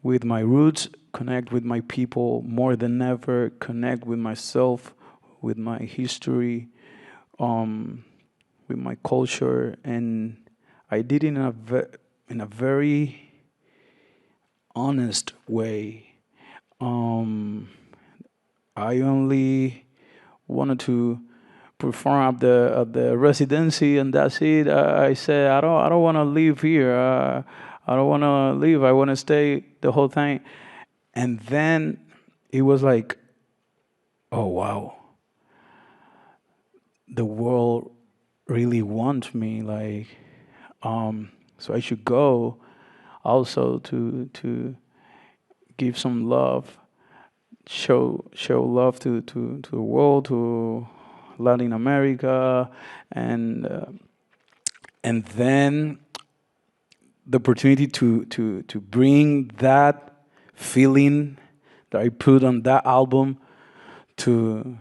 with my roots, connect with my people more than ever, connect with myself, with my history, with my culture, and I did it in a very honest way. I only wanted to perform at the residency, and that's it. I said I don't want to leave here. I don't want to leave. I want to stay the whole time. And then it was like, oh wow, the world really wants me. Like, so I should go also to give some love. Show love to the world, to Latin America, and then the opportunity to bring that feeling that I put on that album to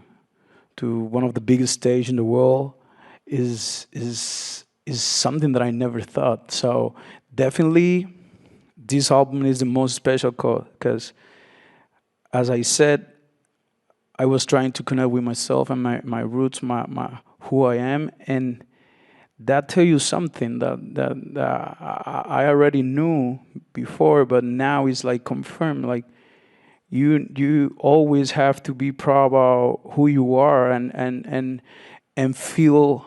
one of the biggest stage in the world is something that I never thought. So definitely, this album is the most special because, as I said, I was trying to connect with myself and my roots, my who I am, and that tell you something that I already knew before, but now it's like confirmed. Like you always have to be proud about who you are and feel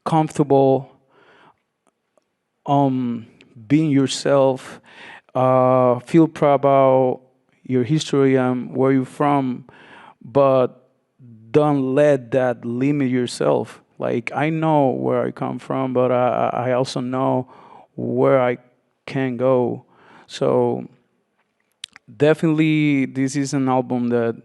comfortable being yourself. Feel proud about your history and where you're from, but don't let that limit yourself. Like, I know where I come from, but I also know where I can go. So definitely this is an album that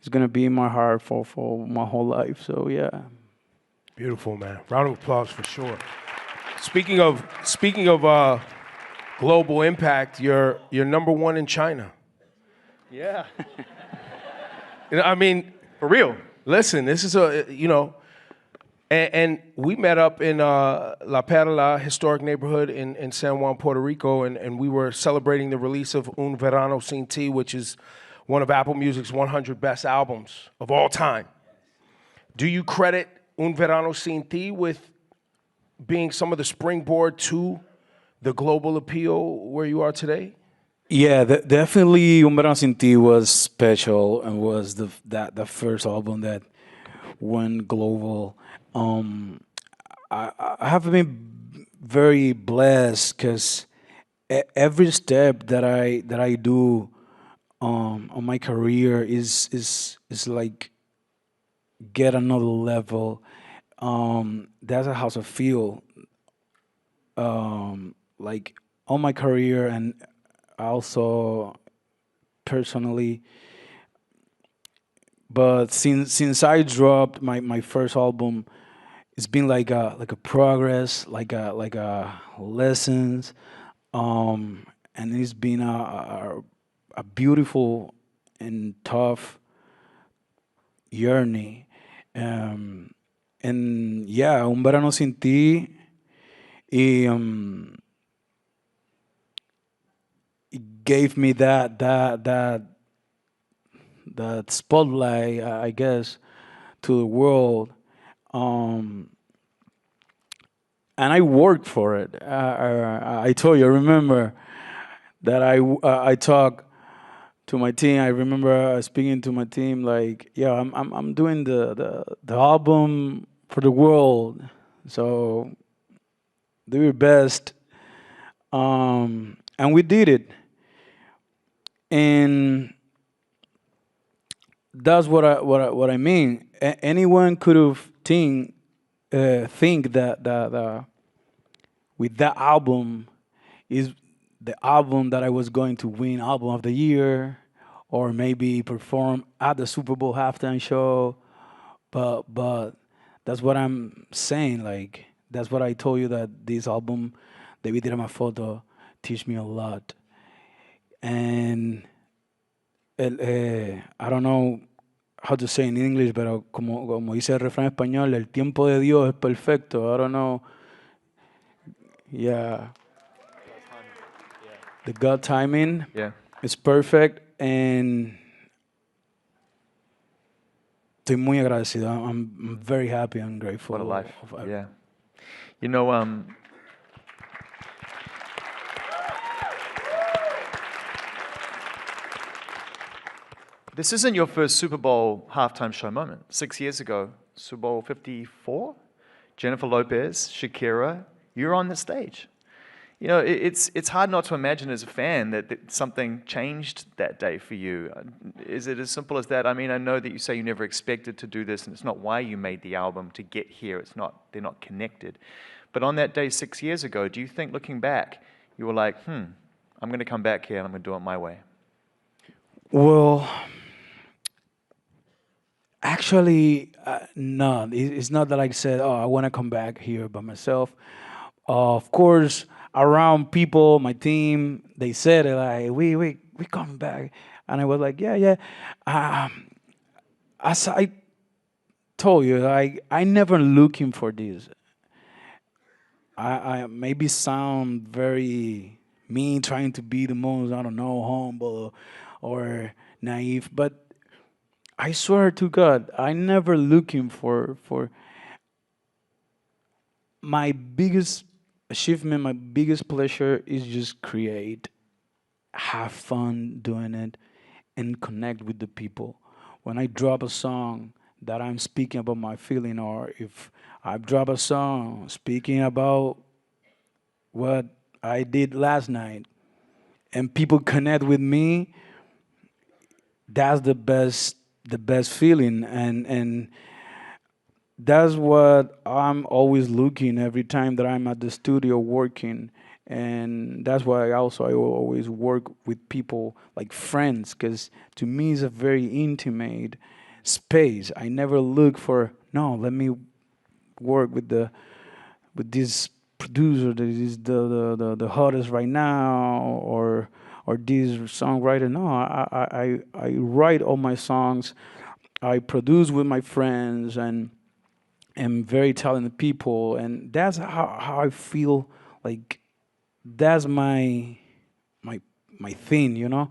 is gonna be in my heart for my whole life. So yeah. Beautiful, man. Round of applause for sure. Speaking of global impact, you're number one in China. Yeah. I mean, for real. Listen, this is and we met up in La Perla historic neighborhood in San Juan, Puerto Rico, and we were celebrating the release of Un Verano Sin Ti, which is one of Apple Music's 100 best albums of all time. Do you credit Un Verano Sin Ti with being some of the springboard to the global appeal where you are today? Yeah, definitely Un Verano Sin Ti was special and was the first album that went global. I have been very blessed because every step that I do on my career is like get another level. That's how I feel. Like on my career and also personally. But since I dropped my first album, it's been like a progress, like a lessons, and it's been a beautiful and tough journey. And yeah, Un Verano Sin Ti, it gave me that spotlight, I guess, to the world. Um, and I worked for it. I told you, I remember that I talked to my team. I remember speaking to my team like, yeah, I'm doing the album for the world, so do your best. And we did it, and that's what I mean. Anyone could have think that with that album is the album that I was going to win album of the year, or maybe perform at the Super Bowl halftime show. But that's what I'm saying. Like that's what I told you that this album, Debí Tirar Más Foto, teach me a lot. And I don't know how to say in English, pero como dice el refrán español, el tiempo de Dios es perfecto. I don't know. Yeah. The God timing is perfect, and estoy muy agradecido. I'm very happy and grateful. What a life. Yeah. You know, this isn't your first Super Bowl halftime show moment. 6 years ago, Super Bowl 54, Jennifer Lopez, Shakira, you're on the stage. You know, it's hard not to imagine as a fan that something changed that day for you. Is it as simple as that? I mean, I know that you say you never expected to do this, and it's not why you made the album to get here. They're not connected. But on that day 6 years ago, do you think, looking back, you were like, I'm going to come back here and I'm going to do it my way? Well, actually, no. It's not that I said, I want to come back here by myself. Of course, around people, my team, they said it like, we coming back. And I was like, yeah. As I told you, I never looking for this. I maybe sound very mean, trying to be the most, I don't know, humble or naive, but I swear to God, I never looking for my biggest achievement, my biggest pleasure is just create, have fun doing it, and connect with the people. When I drop a song that I'm speaking about my feeling, or if I drop a song speaking about what I did last night, and people connect with me, that's the best feeling, and that's what I'm always looking every time that I'm at the studio working. And that's why I always work with people like friends, because to me it's a very intimate space. I never look for, no, let me work with this producer that is the hottest right now, or this songwriter. No, I write all my songs, I produce with my friends and very talented people, and that's how I feel like that's my thing, you know.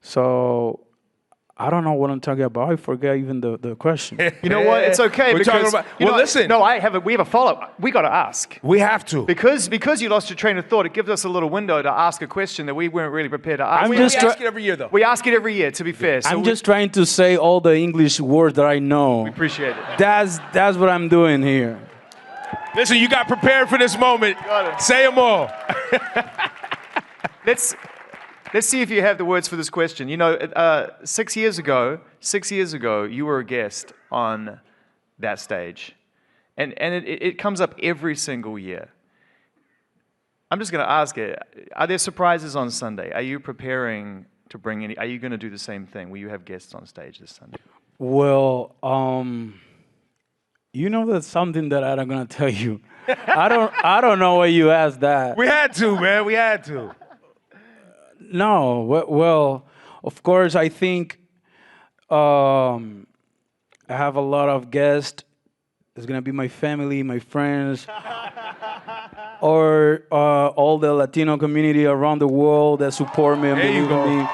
So I don't know what I'm talking about. I forget even the question. You know what? It's okay We're because talking about, you well, know, listen. No, we have a follow-up. We got to ask We have to. because you lost your train of thought. It gives us a little window to ask a question that we weren't really prepared to ask. We just ask it every year, though. We ask it every year. To be fair, so I'm just trying to say all the English words that I know. we appreciate it. That's what I'm doing here. Listen, you got prepared for this moment. Say them all. Let's see if you have the words for this question. You know, 6 years ago, you were a guest on that stage, and it comes up every single year. I'm just going to ask it: are there surprises on Sunday? Are you preparing to bring any? Are you going to do the same thing? Will you have guests on stage this Sunday? Well, you know that's something that I'm gonna tell you. I don't know why you asked that. We had to, man. We had to. No, well, of course, I think I have a lot of guests. It's gonna be my family, my friends, or all the Latino community around the world that support me and believe in me.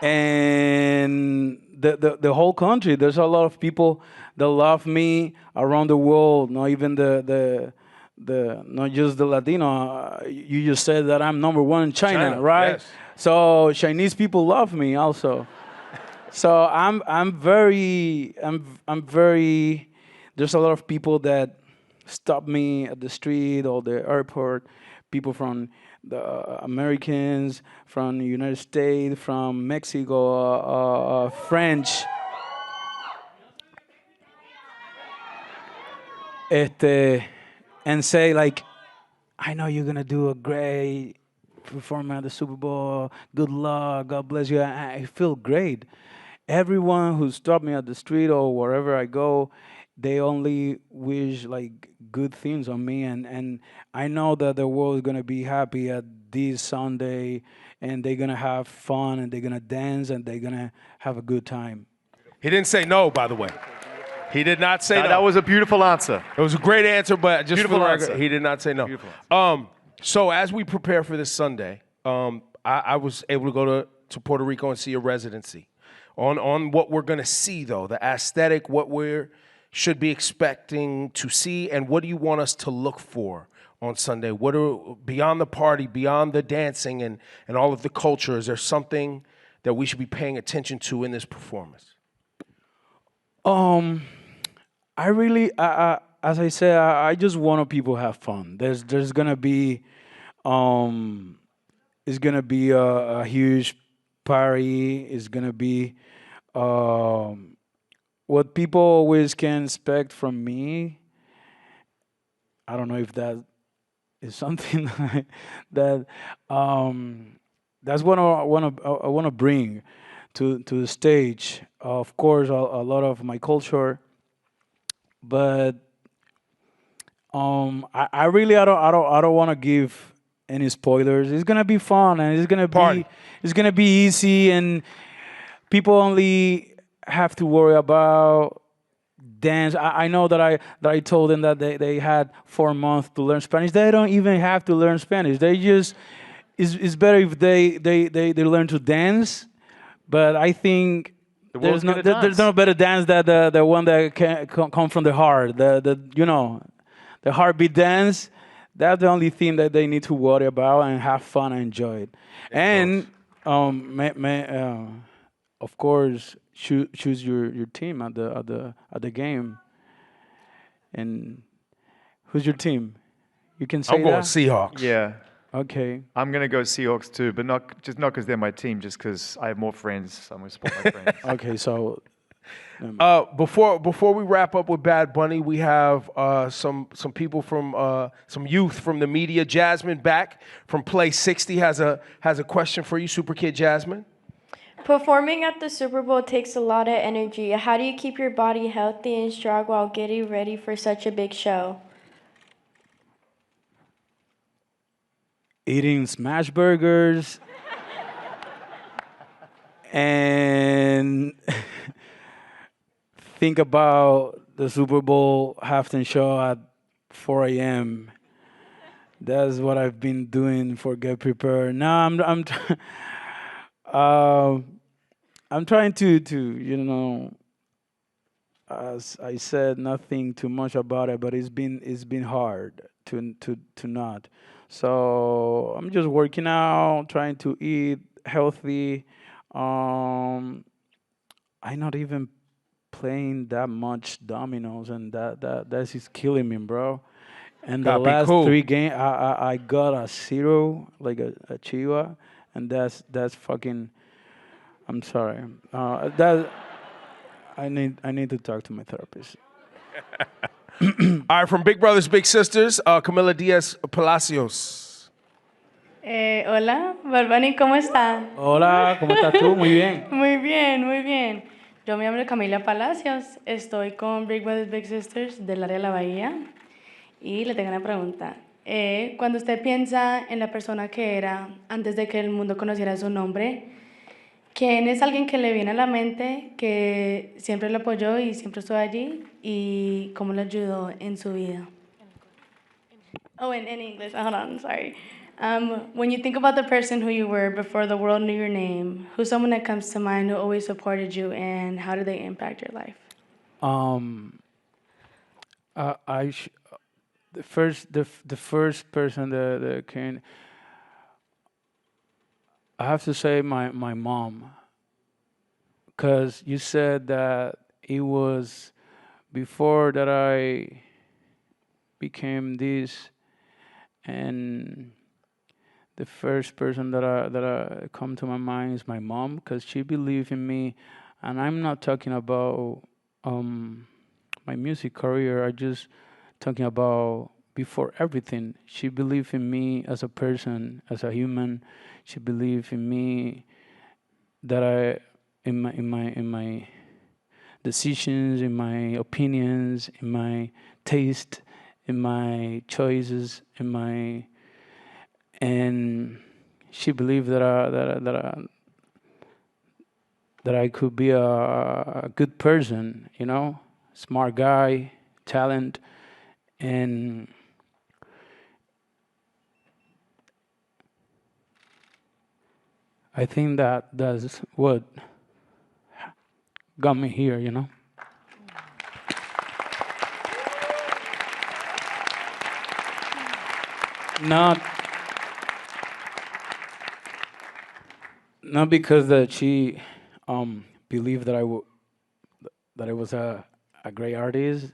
And the whole country. There's a lot of people that love me around the world. Not even the not just the Latino. You just said that I'm number 1 in China, right? Yes. So Chinese people love me also. So I'm very. There's a lot of people that stop me at the street or the airport. People from the Americans, from the United States, from Mexico, French. And say like, I know you're gonna do a great performance at the Super Bowl. Good luck. God bless you. I feel great. Everyone who stopped me at the street or wherever I go, they only wish like good things on me, and I know that the world is gonna be happy at this Sunday, and they're gonna have fun, and they're gonna dance, and they're gonna have a good time. He didn't say no, by the way. He did not say no. That was a beautiful answer. It was a great answer, but just Beautiful for the record, answer. he did not say no. So as we prepare for this Sunday, I was able to go to Puerto Rico and see a residency on what we're going to see, though, the aesthetic, what we should be expecting to see, and what do you want us to look for on Sunday? What are, beyond the party, beyond the dancing and all of the culture, is there something that we should be paying attention to in this performance? I really, as I said, I just want people to have fun. There's gonna be, it's gonna be a huge party. It's gonna be what people always can expect from me. I don't know if that is something that that's what I want to bring to the stage. Of course, a lot of my culture. But I really don't want to give any spoilers. It's gonna be fun and it's gonna be easy, and people only have to worry about dance. I know that I told them that they had 4 months to learn Spanish. They don't even have to learn Spanish. They just it's better if they learn to dance. But I think there's no better dance than the one that can come from the heart. The heartbeat dance. That's the only thing that they need to worry about and have fun and enjoy it. And of course, choose your team at the game. And who's your team? You can say I'm going that? Seahawks. Yeah. Okay. I'm going to go Seahawks too, but not because they're my team, just because I have more friends, so I'm going to support my friends. Okay, so before we wrap up with Bad Bunny, we have some people from some youth from the media. Jasmine back from Play 60 has a question for you, Super Kid Jasmine. Performing at the Super Bowl takes a lot of energy. How do you keep your body healthy and strong while getting ready for such a big show? Eating smash burgers and think about the Super Bowl halftime show at 4 a.m. That's what I've been doing for Get Prepared. Now I'm trying to as I said, nothing too much about it, but it's been hard to not. So I'm just working out, trying to eat healthy. I'm not even playing that much dominoes, and that's is killing me, bro. And the Gotta be last cool. 3 games, I got a 0, like a chiva, and that's fucking. I'm sorry. That I need to talk to my therapist. All right, from Big Brothers Big Sisters, Camila Diaz Palacios. Hola, Barbani, ¿cómo está? Hola, ¿cómo estás tú? Muy bien. Muy bien, muy bien. Yo me llamo Camila Palacios, estoy con Big Brothers Big Sisters del área de la Bahía y le tengo una pregunta. Cuando usted piensa en la persona que era antes de que el mundo conociera su nombre, ¿quién es alguien que le viene a la mente que siempre lo apoyó y siempre estuvo allí y cómo le ayudó en su vida? Oh, in English, hold on, sorry. When you think about the person who you were before the world knew your name, who's someone that comes to mind who always supported you, and how did they impact your life? The first person that came, I have to say my mom, because you said that it was before that I became this, and the first person that I come to my mind is my mom, because she believed in me, and I'm not talking about my music career. I just talking about before everything. She believed in me as a person, as a human. She believed in me that in my decisions, in my opinions, in my taste, in my choices, and she believed that I could be a good person, smart guy, talent, and I think that's what got me here, Not because that she believed that I was a great artist,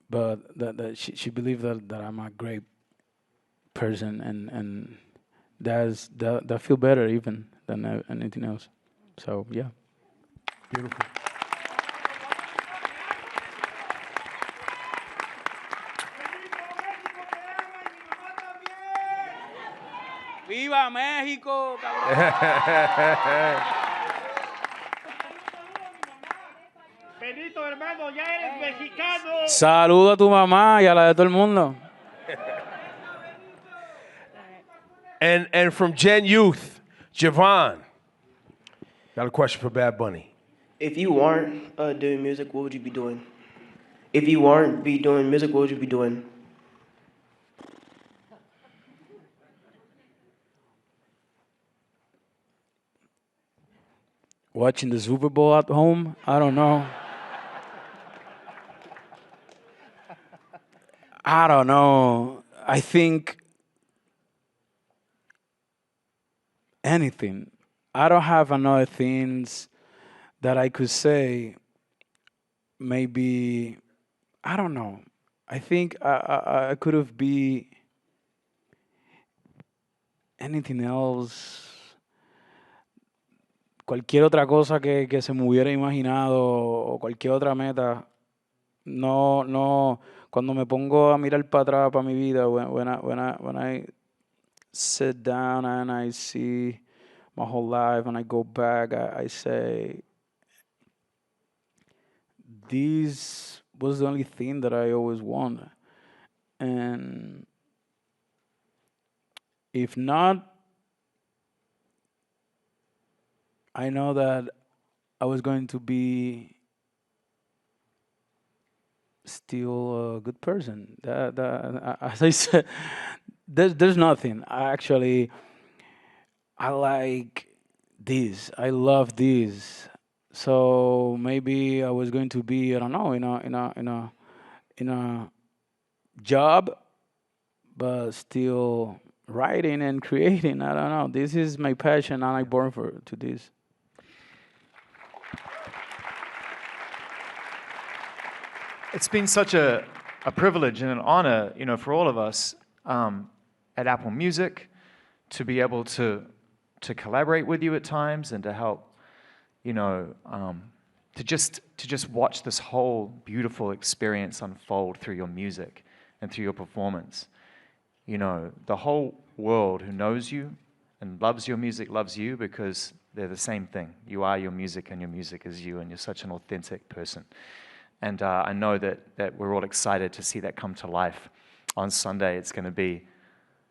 but that she believed that I'm a great person, and that feel better even than anything else. So yeah. Beautiful. ¡Viva México! Benito, hermano, ya eres mexicano. Saludo a tu mamá y a la de todo el mundo. And from Gen Youth, Javon. Got a question for Bad Bunny. If you weren't doing music, what would you be doing? If you weren't doing music, what would you be doing? Watching the Super Bowl at home? I don't know. I think anything. I don't have another things that I could say. Maybe, I don't know. I think I could have be anything else. Cualquier otra cosa que se me hubiera imaginado o cualquier otra meta. No. Cuando me pongo a mirar para atrás para mi vida, when I sit down and I see my whole life and I go back, I say, this was the only thing that I always wanted. And if not, I know that I was going to be still a good person. As I said, there's nothing. I like this. I love this. So maybe I was going to be, I don't know, in a job, but still writing and creating. I don't know. This is my passion, and I'm born to this. It's been such a privilege and an honor, for all of us at Apple Music to be able to collaborate with you at times and to help, to just watch this whole beautiful experience unfold through your music and through your performance. The whole world who knows you and loves your music loves you because they're the same thing. You are your music and your music is you, and you're such an authentic person. And I know that we're all excited to see that come to life on Sunday. It's going to be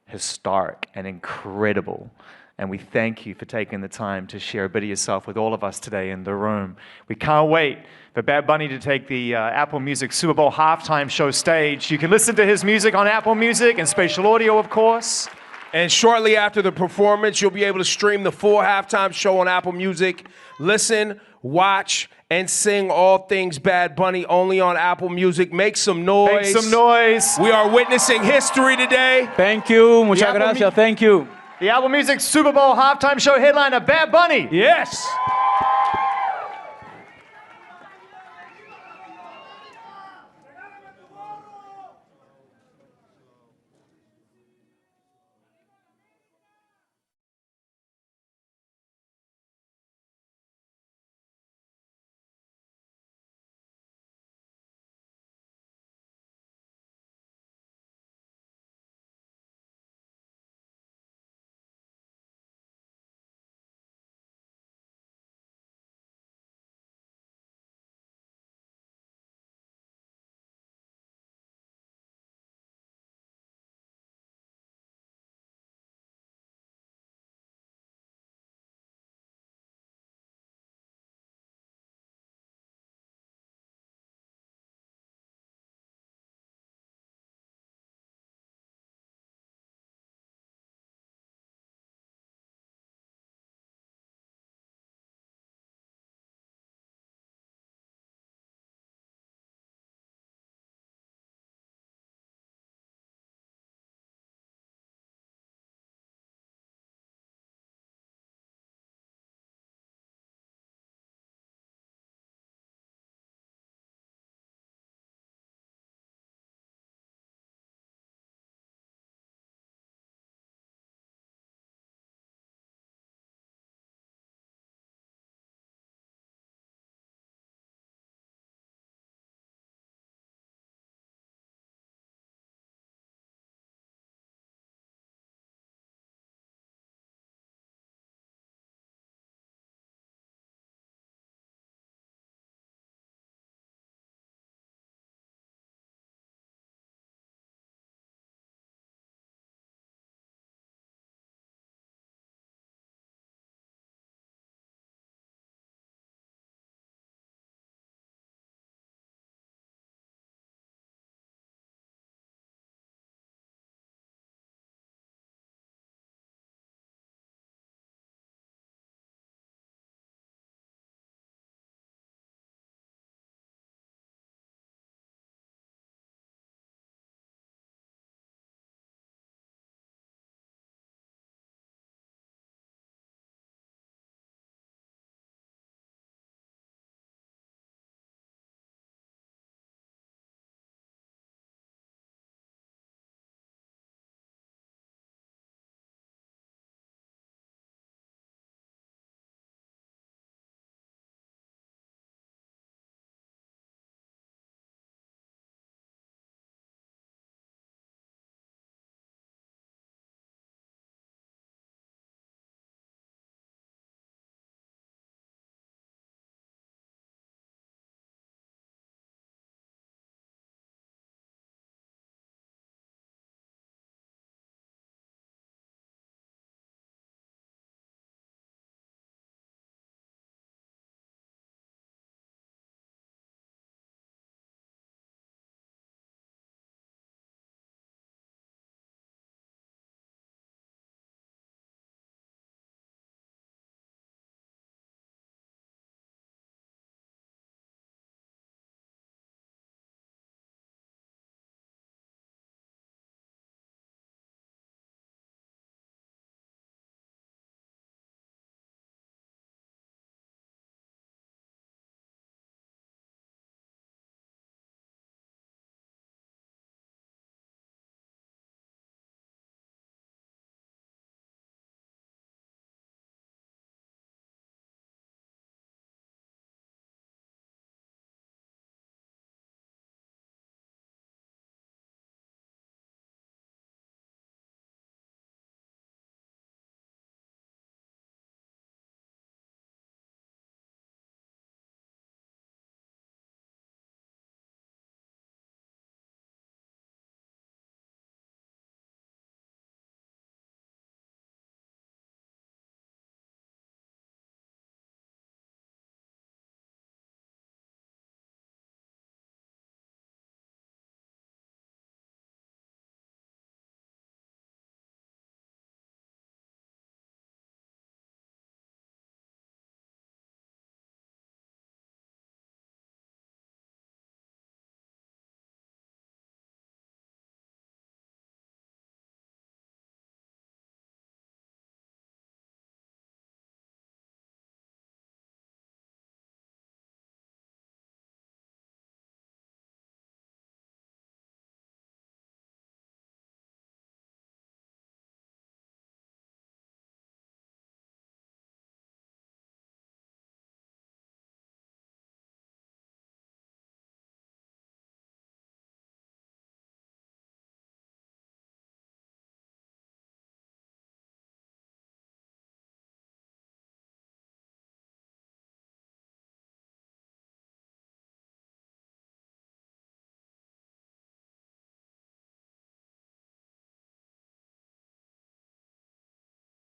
historic and incredible. And we thank you for taking the time to share a bit of yourself with all of us today in the room. We can't wait for Bad Bunny to take the Apple Music Super Bowl halftime show stage. You can listen to his music on Apple Music and Spatial Audio, of course. And shortly after the performance, you'll be able to stream the full halftime show on Apple Music. Listen, watch, and sing all things Bad Bunny only on Apple Music. Make some noise. Make some noise. We are witnessing history today. Thank you. Muchas gracias. Thank you. The Apple Music Super Bowl halftime show headliner, Bad Bunny. Yes.